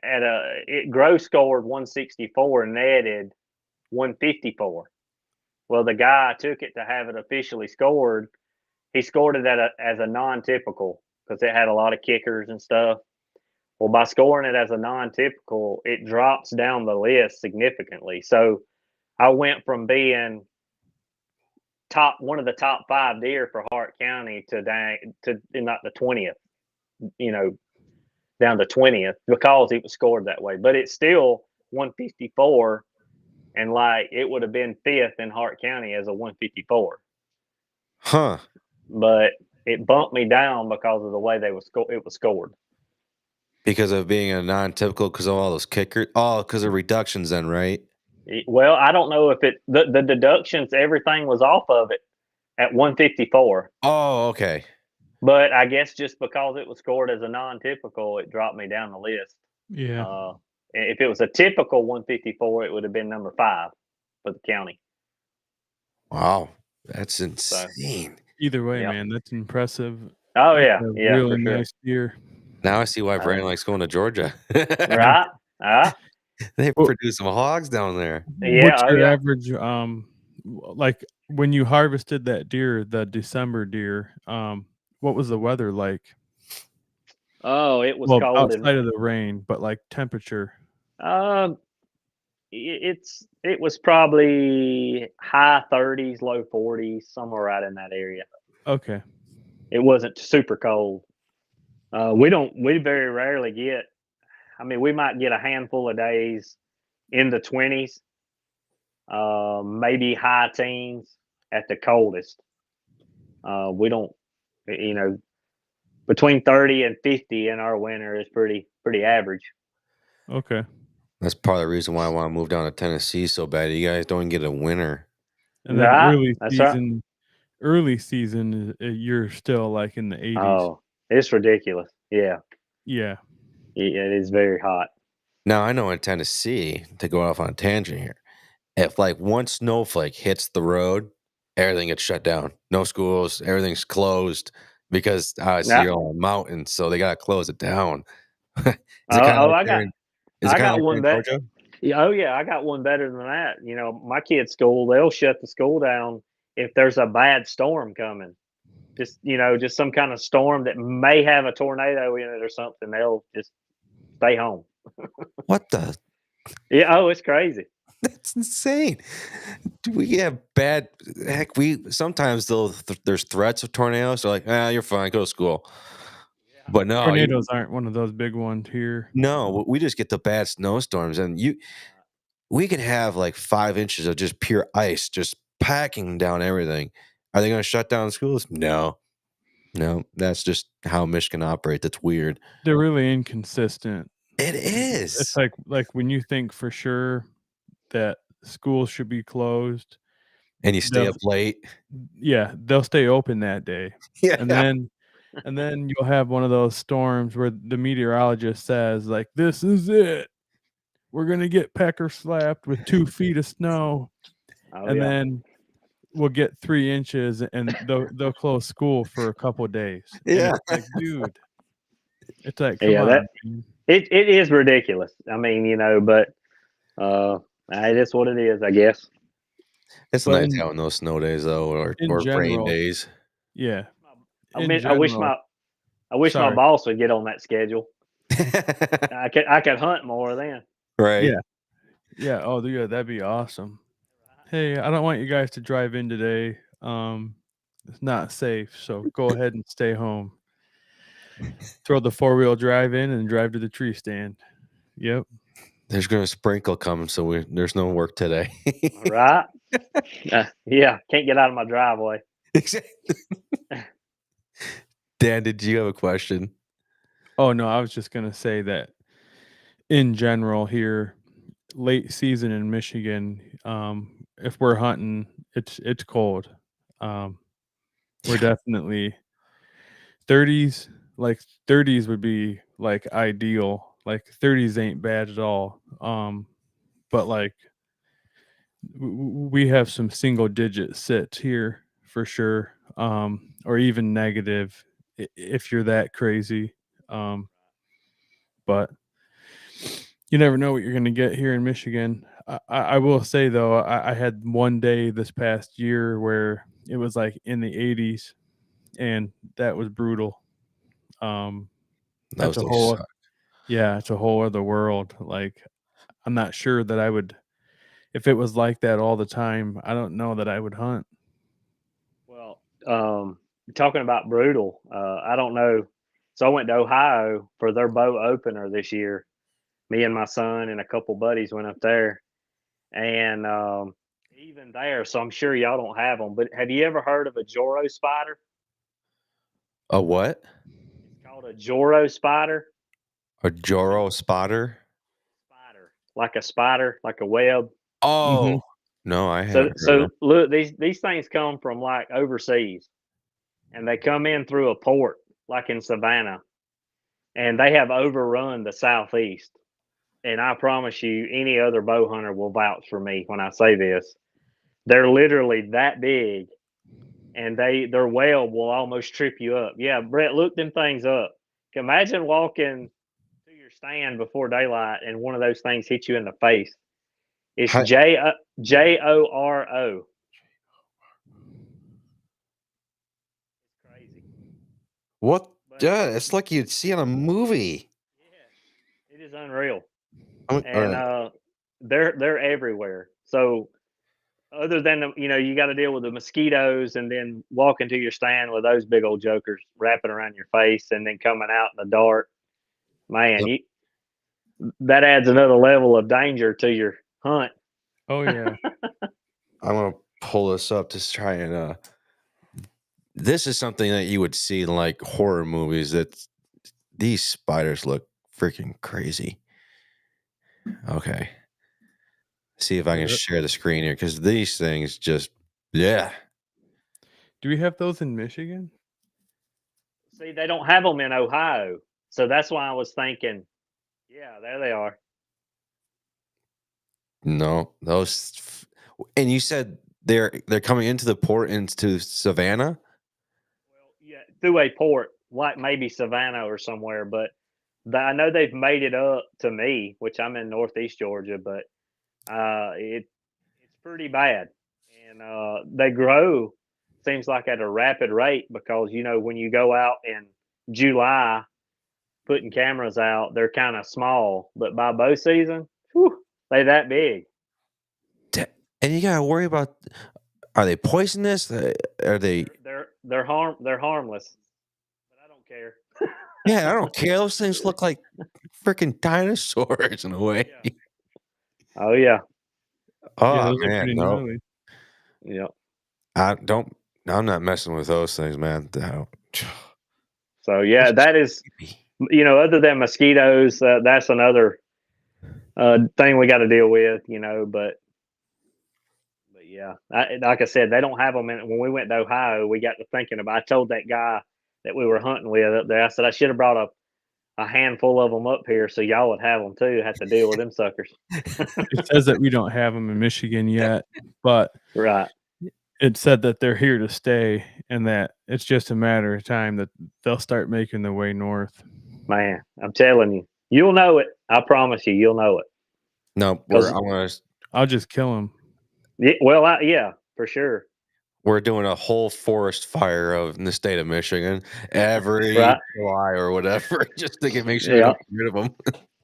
it gross scored 164 and netted 154. Well, the guy took it to have it officially scored. He scored it as a non-typical because it had a lot of kickers and stuff. Well, by scoring it as a non-typical, it drops down the list significantly. So I went from being one of the top 5 deer for Hart County to not the 20th, down to 20th because it was scored that way. But it's still 154, and it would have been 5th in Hart County as a 154. Huh. But it bumped me down because of the way it was scored. Because of being a non-typical, because of all those kickers. Oh, because of reductions then, right? Well, I don't know if the deductions, everything was off of it at 154. Oh, okay. But I guess just because it was scored as a non-typical, it dropped me down the list. Yeah. If it was a typical 154, it would have been number 5 for the county. Wow. That's insane. Either way, man, that's impressive. Oh, that's yeah. Really for sure. nice deer. Now I see why Brandon likes going to Georgia. Right? They produce some hogs down there. Yeah. What's your average, like when you harvested that deer, the December deer, what was the weather like? Oh, it was cold. Outside of the rain, but like temperature. It was probably high 30s, low 40s, somewhere right in that area. Okay. It wasn't super cold. We very rarely get, we might get a handful of days in the 20s, maybe high teens at the coldest. We don't, between 30 and 50 in our winter is pretty average. Okay. That's part of the reason why I want to move down to Tennessee so bad. You guys don't get a winter. And then early season, you're still like in the 80s. Oh, it's ridiculous. Yeah. Yeah. It is very hot. Now, I know in Tennessee, to go off on a tangent here, if one snowflake hits the road, everything gets shut down. No schools, everything's closed because obviously you're on a mountain, so they got to close it down. I got one better. Oh yeah, I got one better than that. My kids' school, they'll shut the school down if there's a bad storm coming. Just some kind of storm that may have a tornado in it or something. They'll just stay home. What the? Yeah. Oh, it's crazy. That's insane. We have bad. Heck, sometimes there's threats of tornadoes. They're like, you're fine, go to school. But no, tornadoes aren't one of those big ones here. No, we just get the bad snowstorms, and we can have 5 inches of just pure ice, just packing down everything. Are they going to shut down schools? No, that's just how Michigan operates. It's weird. They're really inconsistent. It is. It's like when you think for sure that schools should be closed, and you stay up late. Yeah, they'll stay open that day. Yeah, and then you'll have one of those storms where the meteorologist says, this is it. We're going to get pecker slapped with 2 feet of snow. Then we'll get 3 inches and they'll close school for a couple of days. Yeah. It's dude. It's come on. It is ridiculous. But it is what it is, I guess. It's nice having those snow days though, or rain days. Yeah. I wish my boss would get on that schedule. I could hunt more then. Right. Yeah. Yeah. Oh, yeah. That'd be awesome. Hey, I don't want you guys to drive in today. It's not safe, so go ahead and stay home. Throw the 4-wheel drive in and drive to the tree stand. Yep. There's going to sprinkle coming, so there's no work today. Right. Yeah, can't get out of my driveway. Dan, did you have a question? Oh no, I was just gonna say that in general here, late season in Michigan, if we're hunting, it's cold. We're definitely 30s. Like 30s would be like ideal. Like 30s ain't bad at all. But like we have some single digit sits here for sure. Or even negative if you're that crazy. But you never know what you're going to get here in Michigan. I will say, though, I had one day this past year where it was like in the 80s, and that was brutal. That's a whole, it's a whole other world. Like, I'm not sure that I would, if it was like that all the time, I don't know that I would hunt. Well, talking about brutal, I don't know. So I went to Ohio for their bow opener this year. Me and my son and a couple buddies went up there, and even there, so I'm sure y'all don't have them. But have you ever heard of a Joro spider? A what? It's called a Joro spider. A Joro spotter? Spider, like a spider, like a web. Oh, no, I haven't. So look, these things come from like overseas, and they come in through a port, like in Savannah, and they have overrun the Southeast. And I promise you, any other bow hunter will vouch for me when I say this. They're literally that big, and their web will almost trip you up. Yeah, Brett, look them things up. Imagine walking to your stand before daylight and one of those things hit you in the face. It's Joro. Crazy. What? Yeah, it's like you'd see in a movie. Yeah, it is unreal. And they're everywhere. So other than you got to deal with the mosquitoes, and then walking to your stand with those big old jokers wrapping around your face, and then coming out in the dark, man, that adds another level of danger to your hunt. Oh yeah. I'm gonna pull this up to try and. This is something that you would see in like horror movies. That these spiders look freaking crazy. Okay. See if I can share the screen here, because these things just, yeah. Do we have those in Michigan? See, they don't have them in Ohio. So that's why I was thinking, yeah, there they are. No, those. And you said they're coming into the port into Savannah? Well, yeah, through a port, like maybe Savannah or somewhere, but I know they've made it up to me, which I'm in Northeast Georgia, but it's pretty bad, and they grow. Seems like at a rapid rate, because when you go out in July, putting cameras out, they're kind of small, but by bow season, they that big. And you gotta worry about: are they poisonous? Are they? They're harmless, but I don't care. Yeah, I don't care. Those things look like freaking dinosaurs in a way. Yeah. Oh yeah. Oh man, no. Yeah. I'm not messing with those things, man. So yeah, that is, other than mosquitoes, that's another thing we got to deal with, but yeah, like I said, they don't have them when we went to Ohio. We got to thinking about, I told that guy that we were hunting with up there, I said, I should have brought a handful of them up here so y'all would have them too, have to deal with them suckers. It says that we don't have them in Michigan yet, but right. It said that they're here to stay, and that it's just a matter of time that they'll start making their way north. Man, I'm telling you, you'll know it. I promise you, you'll know it. No, I'll just kill them. Yeah, well, yeah, for sure. We're doing a whole forest fire in the state of Michigan every July or whatever, just to make sure we don't get rid of them.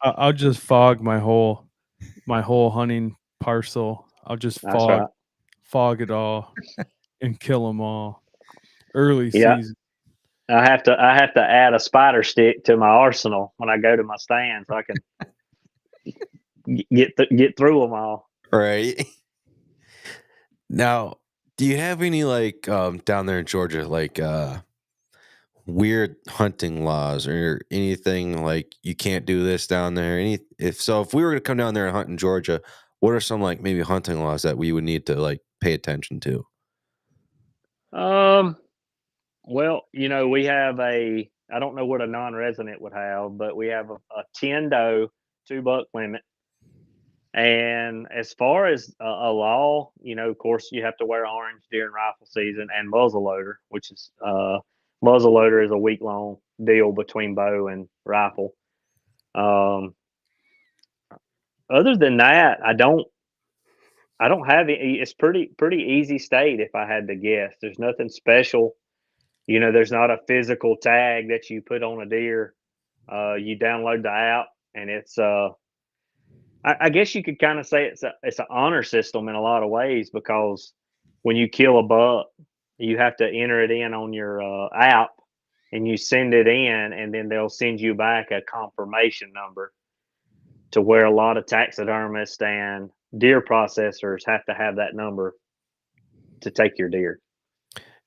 I'll just fog my whole hunting parcel. I'll just fog it all and kill them all early season. I have to add a spider stick to my arsenal when I go to my stand, so I can get through them all. Right. Now, do you have any like down there in Georgia, like weird hunting laws or anything like you can't do this down there? If we were to come down there and hunt in Georgia, what are some like maybe hunting laws that we would need to like pay attention to? Well, we have I don't know what a non-resident would have, but we have a 10 doe, 2 buck limit. And as far as a law, of course, you have to wear orange during rifle season and muzzleloader, which is muzzleloader is a week-long deal between bow and rifle. Other than that, I don't have any. It's pretty easy state if I had to guess. There's nothing special. There's not a physical tag that you put on a deer. You download the app, and it's I guess you could kind of say it's an honor system in a lot of ways, because when you kill a buck, you have to enter it in on your app, and you send it in, and then they'll send you back a confirmation number, to where a lot of taxidermists and deer processors have to have that number to take your deer.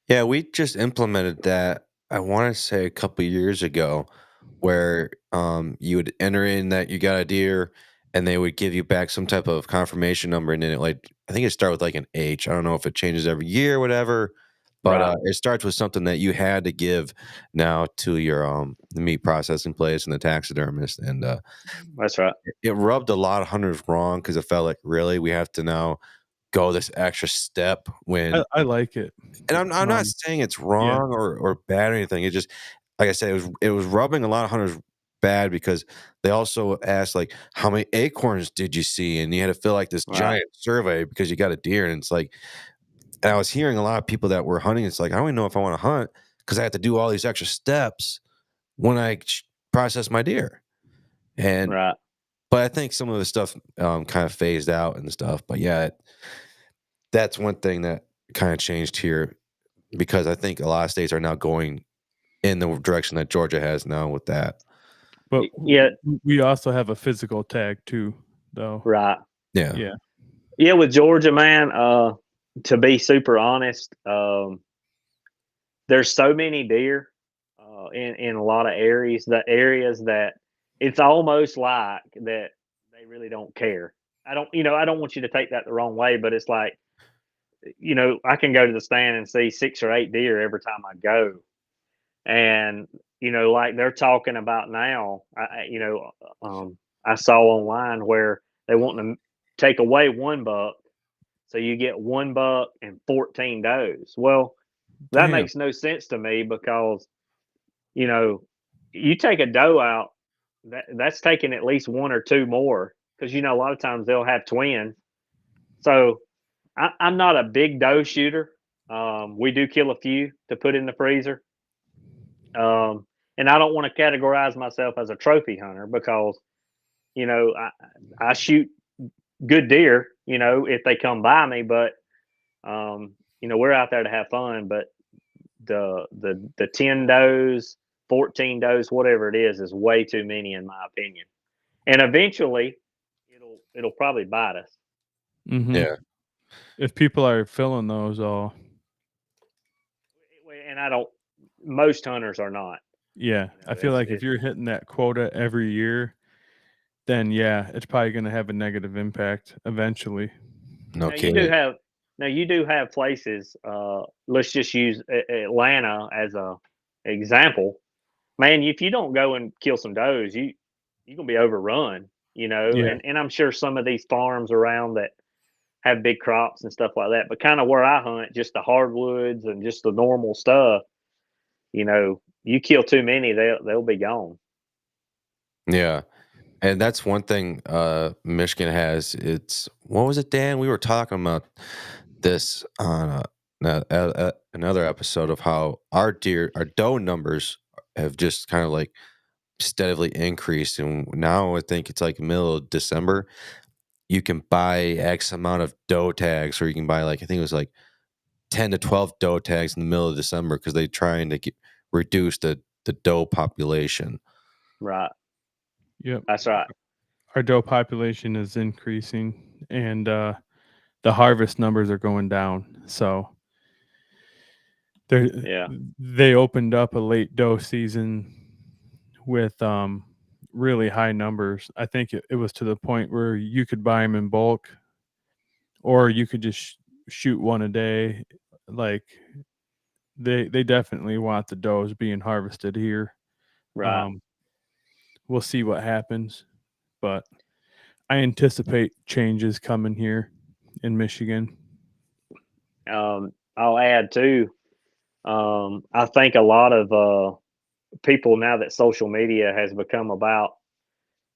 Yeah, we just implemented that. I want to say a couple years ago, where you would enter in that you got a deer, and they would give you back some type of confirmation number, and then I think it started with like an H. I don't know if it changes every year or whatever, but Right. it starts with something that you had to give now to your the meat processing place and the taxidermist, and That's right. it rubbed a lot of hunters wrong, because it felt like, really, we have to now go this extra step when. I like it. And I'm not saying it's Yeah. wrong or bad or anything. It just, like I said, it was rubbing a lot of hunters bad, because they also asked like, how many acorns did you see? And you had to fill like this Right. giant survey because you got a deer. And it's like, and I was hearing a lot of people that were hunting. It's like, I don't even know if I want to hunt, because I have to do all these extra steps when I process my deer. And Right. but I think some of the stuff kind of phased out and stuff. But yeah, that's one thing that kind of changed here, because I think a lot of states are now going in the direction that Georgia has now with that. But Yeah. we also have a physical tag too, though. Right. Yeah. Yeah. Yeah, with Georgia, man, to be super honest, there's so many deer in a lot of areas that it's almost like that they really don't care. I don't want you to take that the wrong way, but it's like, I can go to the stand and see 6 or 8 deer every time I go. And, like they're talking about now, I saw online where they want to take away 1 buck. So you get 1 buck and 14 does. Well, that Damn. makes no sense to me, because, you take a doe out, that's taking at least 1 or 2 more, because, a lot of times they'll have twins. So I'm not a big doe shooter. We do kill a few to put in the freezer. And I don't want to categorize myself as a trophy hunter, because, I shoot good deer, if they come by me, but, we're out there to have fun. But the 10 does, 14 does, whatever it is way too many in my opinion. And eventually it'll probably bite us. Mm-hmm. Yeah. If people are filling those all. And most hunters are not. Yeah. I feel like if you're hitting that quota every year, then yeah, it's probably going to have a negative impact eventually. No Now, kidding. you do have places. Let's just use Atlanta as a example. Man, if you don't go and kill some does, you're gonna be overrun. Yeah. And I'm sure some of these farms around that have big crops and stuff like that. But kind of where I hunt, just the hardwoods and just the normal stuff. You kill too many, they'll be gone. Yeah. And that's one thing Michigan has. What was it, Dan? We were talking about this on another episode of how our doe numbers have just kind of like steadily increased. And now I think it's like middle of December, you can buy X amount of doe tags, or you can buy like, I think it was like 10 to 12 doe tags in the middle of December, because they're trying to reduce the doe population. Right. Yep. That's right. Our doe population is increasing, and the harvest numbers are going down. So they opened up a late doe season with really high numbers. I think it was to the point where you could buy them in bulk, or you could just shoot one a day. Like they definitely want the does being harvested here. Right. We'll see what happens, but I anticipate changes coming here in Michigan. I'll add too. I think a lot of people, now that social media has become about,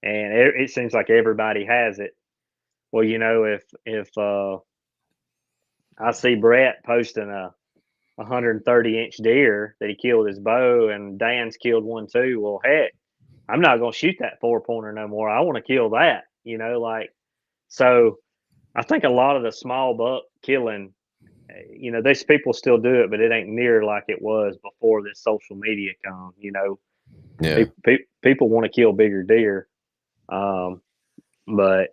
and it seems like everybody has it. Well, if I see Brett posting a 130-inch deer that he killed his bow, and Dan's killed one too. Well, heck, I'm not going to shoot that 4-pointer no more. I want to kill that, so I think a lot of the small buck killing, these people still do it, but it ain't near like it was before this social media come. Yeah. People want to kill bigger deer, but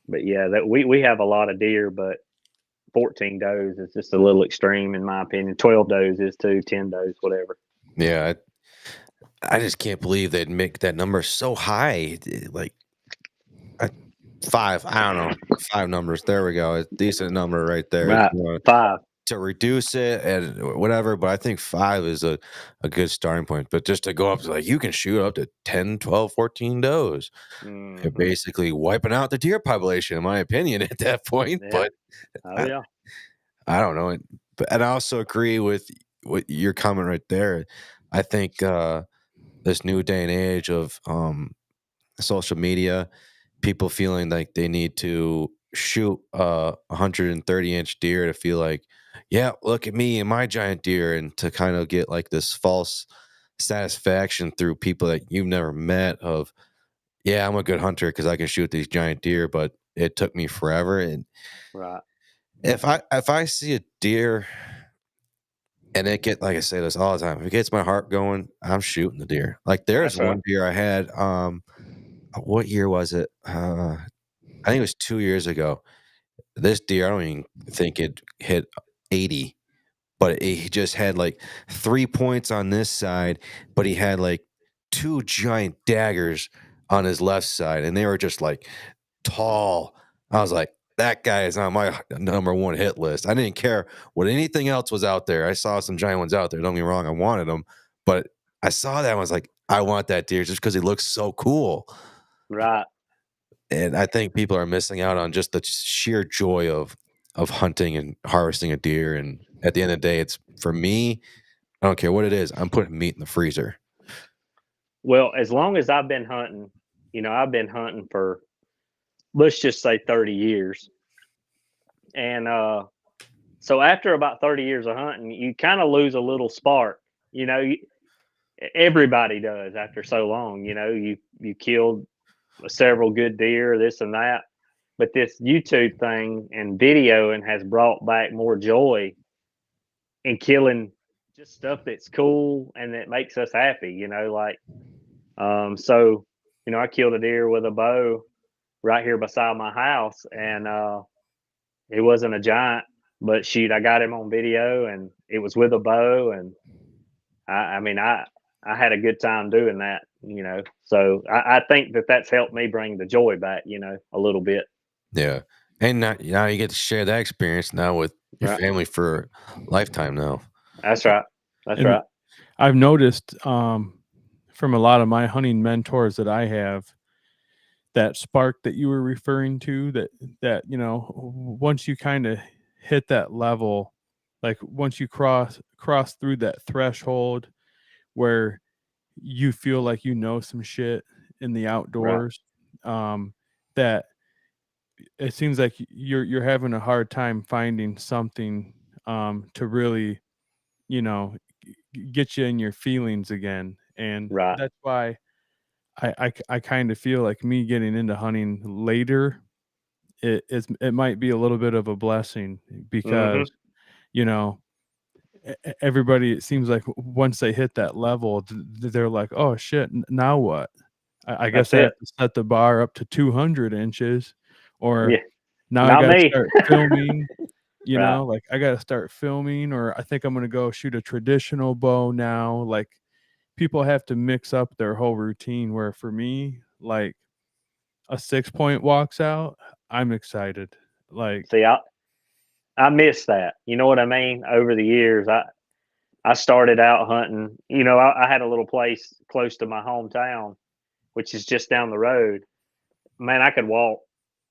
yeah, that we have a lot of deer, but 14 does is just a little extreme in my opinion. 12 does is too, 10 does, whatever. Yeah, I just can't believe they'd make that number so high. Like 5, I don't know, 5 numbers. There we go. A decent number right there. Right, 5. To reduce it and whatever, but I think 5 is a good starting point. But just to go up to, like, you can shoot up to 10, 12, 14 does. Mm-hmm. You're basically wiping out the deer population, in my opinion, at that point. Yeah. But I don't know. And I also agree with your comment right there. I think this new day and age of social media, people feeling like they need to shoot a 130-inch deer to feel like, yeah, look at me and my giant deer, and to kind of get like this false satisfaction through people that you've never met of, yeah, I'm a good hunter because I can shoot these giant deer, but it took me forever. And right. if I see a deer and like I say this all the time, if it gets my heart going, I'm shooting the deer. Like there's one deer I had, what year was it? I think it was 2 years ago. This deer, I don't even think it hit 80, but he just had like 3 points on this side, but he had like 2 giant daggers on his left side, and they were just like tall. I was like, that guy is on my number 1 hit list. I didn't care what anything else was out there. I saw some giant ones out there. Don't get me wrong, I wanted them, but I saw that and I was like, I want that deer just because he looks so cool. Right. And I think people are missing out on just the sheer joy of hunting and harvesting a deer. And at the end of the day, it's, for me, I don't care what it is, I'm putting meat in the freezer. Well, as long as I've been hunting, I've been hunting for, let's just say 30 years. And so after about 30 years of hunting, you kind of lose a little spark. Everybody does after so long. You killed several good deer, this and that. But this YouTube thing and videoing has brought back more joy in killing just stuff that's cool and that makes us happy, so, I killed a deer with a bow right here beside my house, and it wasn't a giant, but shoot, I got him on video, and it was with a bow, and I had a good time doing that, so I think that's helped me bring the joy back, a little bit. Yeah. And now you get to share that experience now with your family for a lifetime now. That's right. That's right. I've noticed from a lot of my hunting mentors that I have, that spark that you were referring to, that once you kind of hit that level, like once you cross through that threshold where you feel like some shit in the outdoors, that it seems like you're having a hard time finding something to really get you in your feelings again. And that's why I kind of feel like me getting into hunting later, it might be a little bit of a blessing, because everybody, it seems like once they hit that level, they're like, oh shit, now what? I guess I have to set the bar up to 200 inches, or Now Not I got to me. start filming. You Right. know, like I got to start filming, or I think I'm going to go shoot a traditional bow now. Like people have to mix up their whole routine. Where for me, like a 6-point walks out, I'm excited. Like, See, I miss that. You know what I mean? Over the years, I started out hunting. You know, I had a little place close to my hometown, which is just down the road. Man, I could walk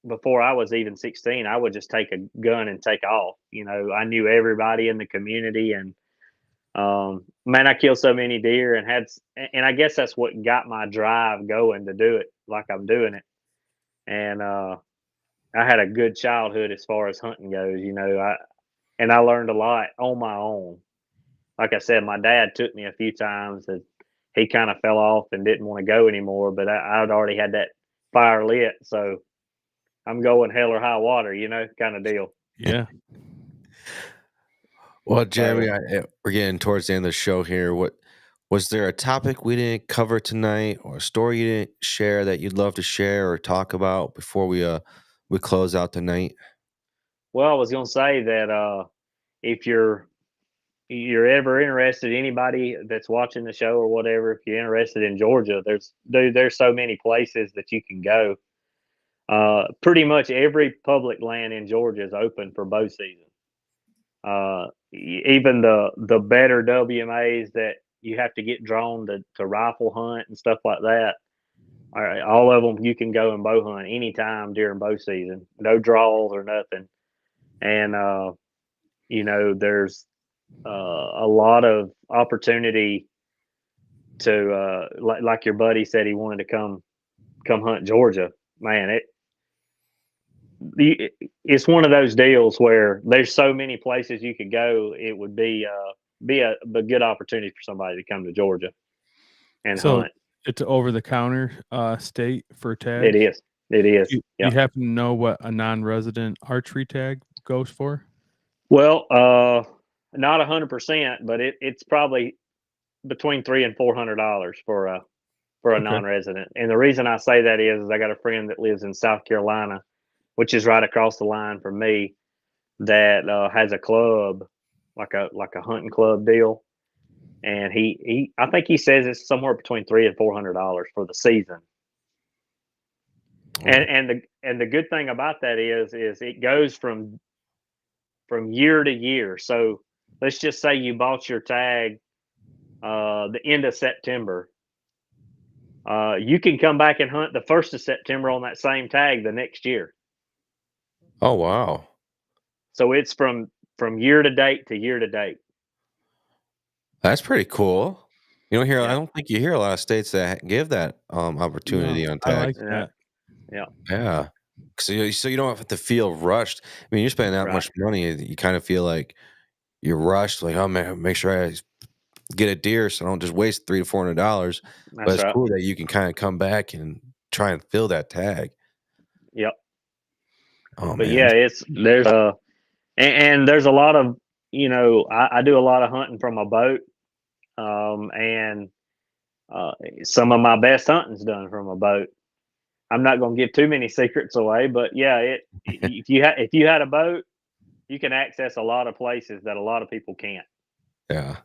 before I was even 16. I would just take a gun and take off. You know, I knew everybody in the community, and man, I killed so many deer and and I guess that's what got my drive going to do it like I'm doing it. And I had a good childhood as far as hunting goes. You know, I learned a lot on my own. Like I said, my dad took me a few times, and he kind of fell off and didn't want to go anymore. But I'd already had that fire lit, so I'm going hell or high water, you know, kind of deal. yeah. Well, Jeremy, we're getting towards the end of the show here. What was there a topic we didn't cover tonight, or a story you didn't share that you'd love to share or talk about before we close out the night? Well, I was going to say that if you're ever interested, anybody that's watching the show or whatever, if you're interested in Georgia, there's so many places that you can go. Pretty much every public land in Georgia is open for bow season. Even the better WMAs that you have to get drawn to rifle hunt and stuff like that. All of them you can go and bow hunt anytime during bow season. No draws or nothing. And you know, there's a lot of opportunity to like your buddy said he wanted to come hunt Georgia. Man, it's one of those deals where there's so many places you could go. It would be a good opportunity for somebody to come to Georgia and hunt. It's over the counter state for tags. It is. It is. You happen to know what a non-resident archery tag goes for? Well, not 100%, but it's probably between $300 and $400 for a non-resident. And the reason I say that is I got a friend that lives in South Carolina, which is right across the line from me, that has a club, like a hunting club deal. And I think he says it's somewhere between $300 and $400 for the season. Oh. And the good thing about that is it goes from year to year. So let's just say you bought your tag the end of September. You can come back and hunt the 1st of September on that same tag the next year. Oh, wow. So it's from year to date to year to date. That's pretty cool. You don't hear. I don't think you hear a lot of states that give that opportunity on tag. I like that. Yeah. So you don't have to feel rushed. I mean, you're spending that much money, you kind of feel like you're rushed. Like, oh man, make sure I get a deer so I don't just waste $300 to $400. But it's cool that you can kind of come back and try and fill that tag. Yep. Oh, but man. yeah, there's a lot of, you know, I do a lot of hunting from a boat, and some of my best hunting's done from a boat. I'm not going to give too many secrets away, but yeah, if you had a boat, you can access a lot of places that a lot of people can't. Yeah.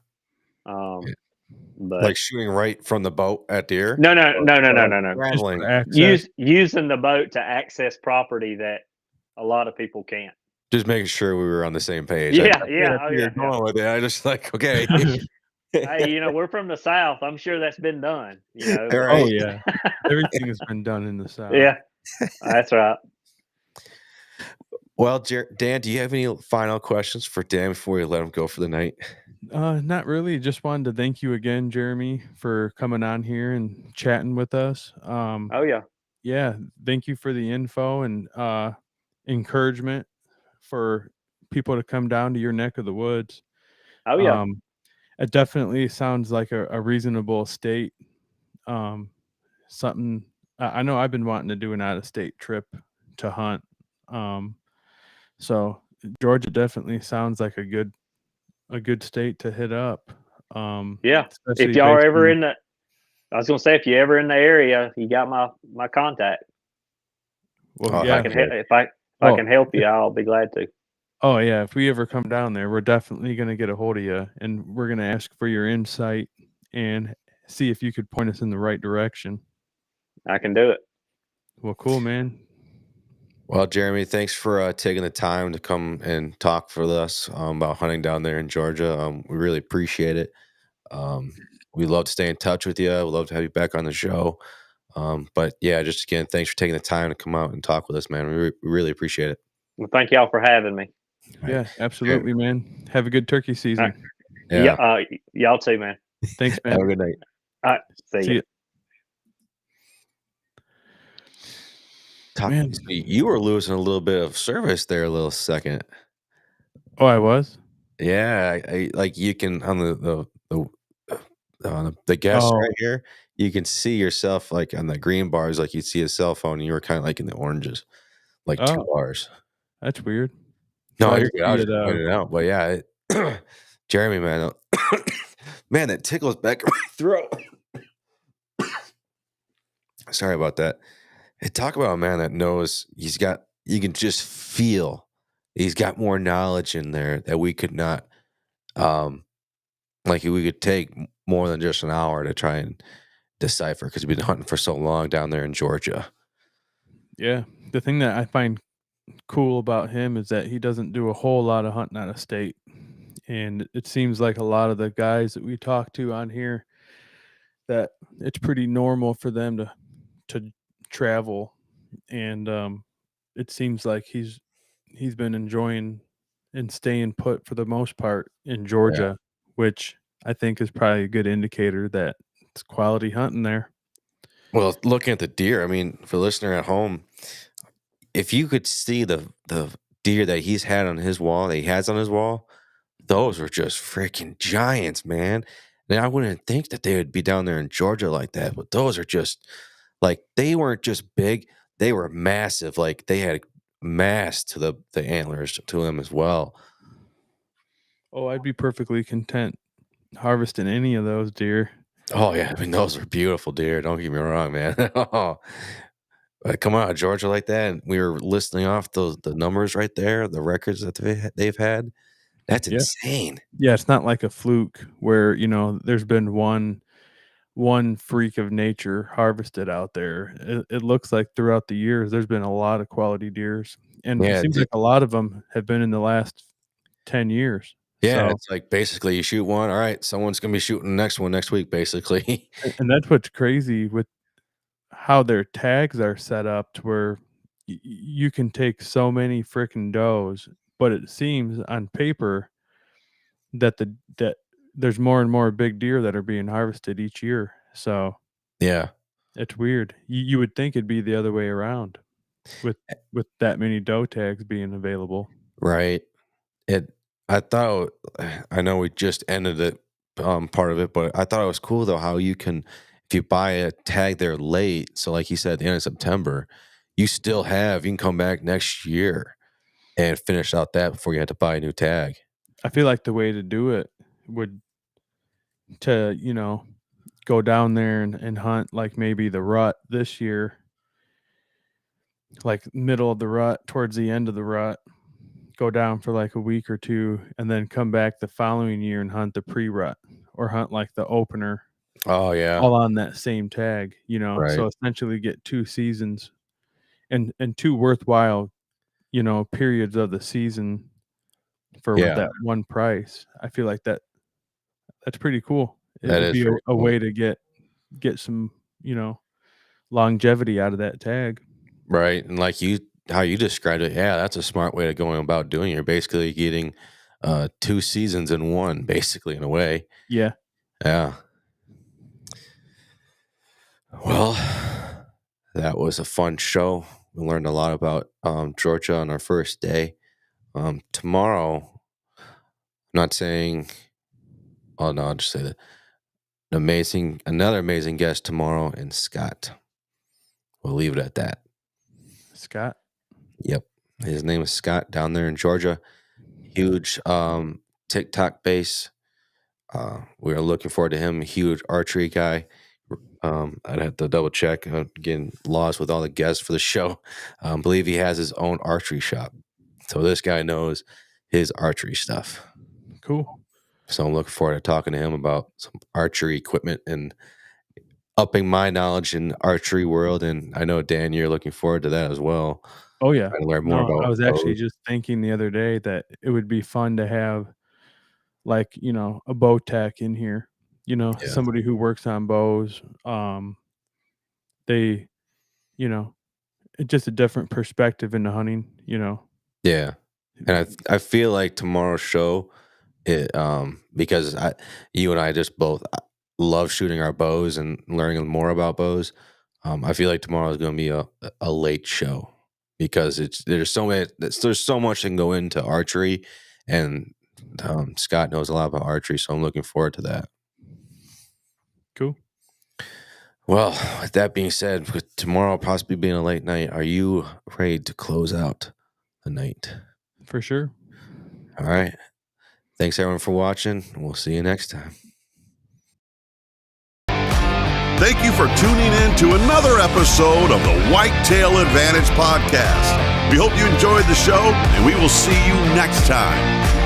But like shooting right from the boat at deer? No. Traveling. Using the boat to access property that a lot of people can't. Just making sure we were on the same page. Yeah. Going with it. I just like, okay. Hey, you know, we're from the South. I'm sure that's been done. You know. Right. Oh yeah, everything has been done in the South. Yeah, that's right. Well, Dan, do you have any final questions for Dan before we let him go for the night? Not really. Just wanted to thank you again, Jeremy, for coming on here and chatting with us. Oh yeah. Yeah. Thank you for the info and encouragement for people to come down to your neck of the woods. Oh yeah. It definitely sounds like a reasonable state. Something I know I've been wanting to do an out-of-state trip to hunt. So Georgia definitely sounds like a good state to hit up. Yeah. If y'all are ever in if you're ever in the area, you got my contact. Well, if I can help you, I'll be glad to. Oh yeah, if we ever come down there, we're definitely going to get a hold of you, and we're going to ask for your insight and see if you could point us in the right direction. I can do it. Well, cool, man. Well, Jeremy, thanks for taking the time to come and talk with us about hunting down there in Georgia. We really appreciate it. We'd love to stay in touch with you. We'd love to have you back on the show. But yeah, just again, thanks for taking the time to come out and talk with us, man. We really appreciate it. Well, thank y'all for having me. Yeah, absolutely, man. Have a good turkey season. All right. Yeah. Y'all too, man. Thanks, man. Have a good night. All right. See you. Man. You were losing a little bit of service there a little second. Oh, I was? Yeah, I like you can on the guest right here, you can see yourself like on the green bars, like you'd see a cell phone, and you were kind of like in the oranges, like 2 bars. That's weird. No, you're good. I was just pointing it out, but yeah, Jeremy, man, man, that tickles back in my throat. Sorry about that. Hey, talk about a man that knows you can just feel he's got more knowledge in there that we could not, like we could take more than just an hour to try and decipher because we've been hunting for so long down there in Georgia. Yeah. The thing that I find cool about him is that he doesn't do a whole lot of hunting out of state. And it seems like a lot of the guys that we talk to on here, that it's pretty normal for them to travel, and it seems like he's been enjoying and staying put for the most part in Georgia, which I think is probably a good indicator that it's quality hunting there. Well, looking at the deer, I mean, for the listener at home, if you could see the deer that he's had on his wall, that he has on his wall, those were just freaking giants, man. And I wouldn't think that they would be down there in Georgia like that, but those are just like, they weren't just big, they were massive. Like they had mass to the antlers to them as well. Oh, I'd be perfectly content harvesting any of those deer. Oh yeah, I mean those are beautiful deer. Don't get me wrong, man. Come out of Georgia like that, and we were listing off the numbers right there, the records that they've had. That's insane. Yeah, it's not like a fluke where there's been one freak of nature harvested out there. It looks like throughout the years there's been a lot of quality deers, and it seems like a lot of them have been in the last 10 years. Yeah, so, it's like basically you shoot one, all right, someone's gonna be shooting the next one next week, basically. And that's what's crazy with how their tags are set up, to where you can take so many freaking does, but it seems on paper that there's more and more big deer that are being harvested each year. So yeah, it's weird. You would think it'd be the other way around with that many doe tags being available. right. I know we just ended it, part of it, but I thought it was cool though how you can, if you buy a tag there late, so like you said, at the end of September, you can come back next year and finish out that before you had to buy a new tag. I feel like the way to do it would to go down there and hunt like maybe the rut this year, like middle of the rut, towards the end of the rut, go down for like a week or two, and then come back the following year and hunt the pre-rut, or hunt like the opener. Oh yeah, all on that same tag, Right. So essentially get 2 seasons and 2 worthwhile, periods of the season for that one price. I feel like that's pretty cool. It That would is be a cool. way to get some, longevity out of that tag. Right. And like how you described it, yeah, that's a smart way of going about doing it. You're basically getting 2 seasons in one, basically, in a way. Yeah. Yeah. Well, that was a fun show. We learned a lot about Georgia on our first day. Tomorrow, I'm not saying, oh no, I'll just say that another amazing guest tomorrow, and Scott. We'll leave it at that. Scott? Yep. His name is Scott, down there in Georgia. Huge TikTok base. We are looking forward to him. Huge archery guy. I'd have to double check. Getting lost with all the guests for the show. Believe he has his own archery shop. So this guy knows his archery stuff. Cool. So I'm looking forward to talking to him about some archery equipment and upping my knowledge in archery world. And I know, Dan, you're looking forward to that as well. Oh yeah. Trying to learn more about I was actually bows. just thinking the other day that it would be fun to have like, a bow tech in here, Yeah. somebody who works on bows. They, it's just a different perspective into hunting, Yeah. And I feel like tomorrow's show, because you and I just both love shooting our bows and learning more about bows. I feel like tomorrow is going to be a late show because there's so much that can go into archery, and Scott knows a lot about archery, so I'm looking forward to that. Cool. Well, with that being said, with tomorrow possibly being a late night, are you ready to close out the night? For sure. All right. Thanks everyone for watching. We'll see you next time. Thank you for tuning in to another episode of the Whitetail Advantage Podcast. We hope you enjoyed the show, and we will see you next time.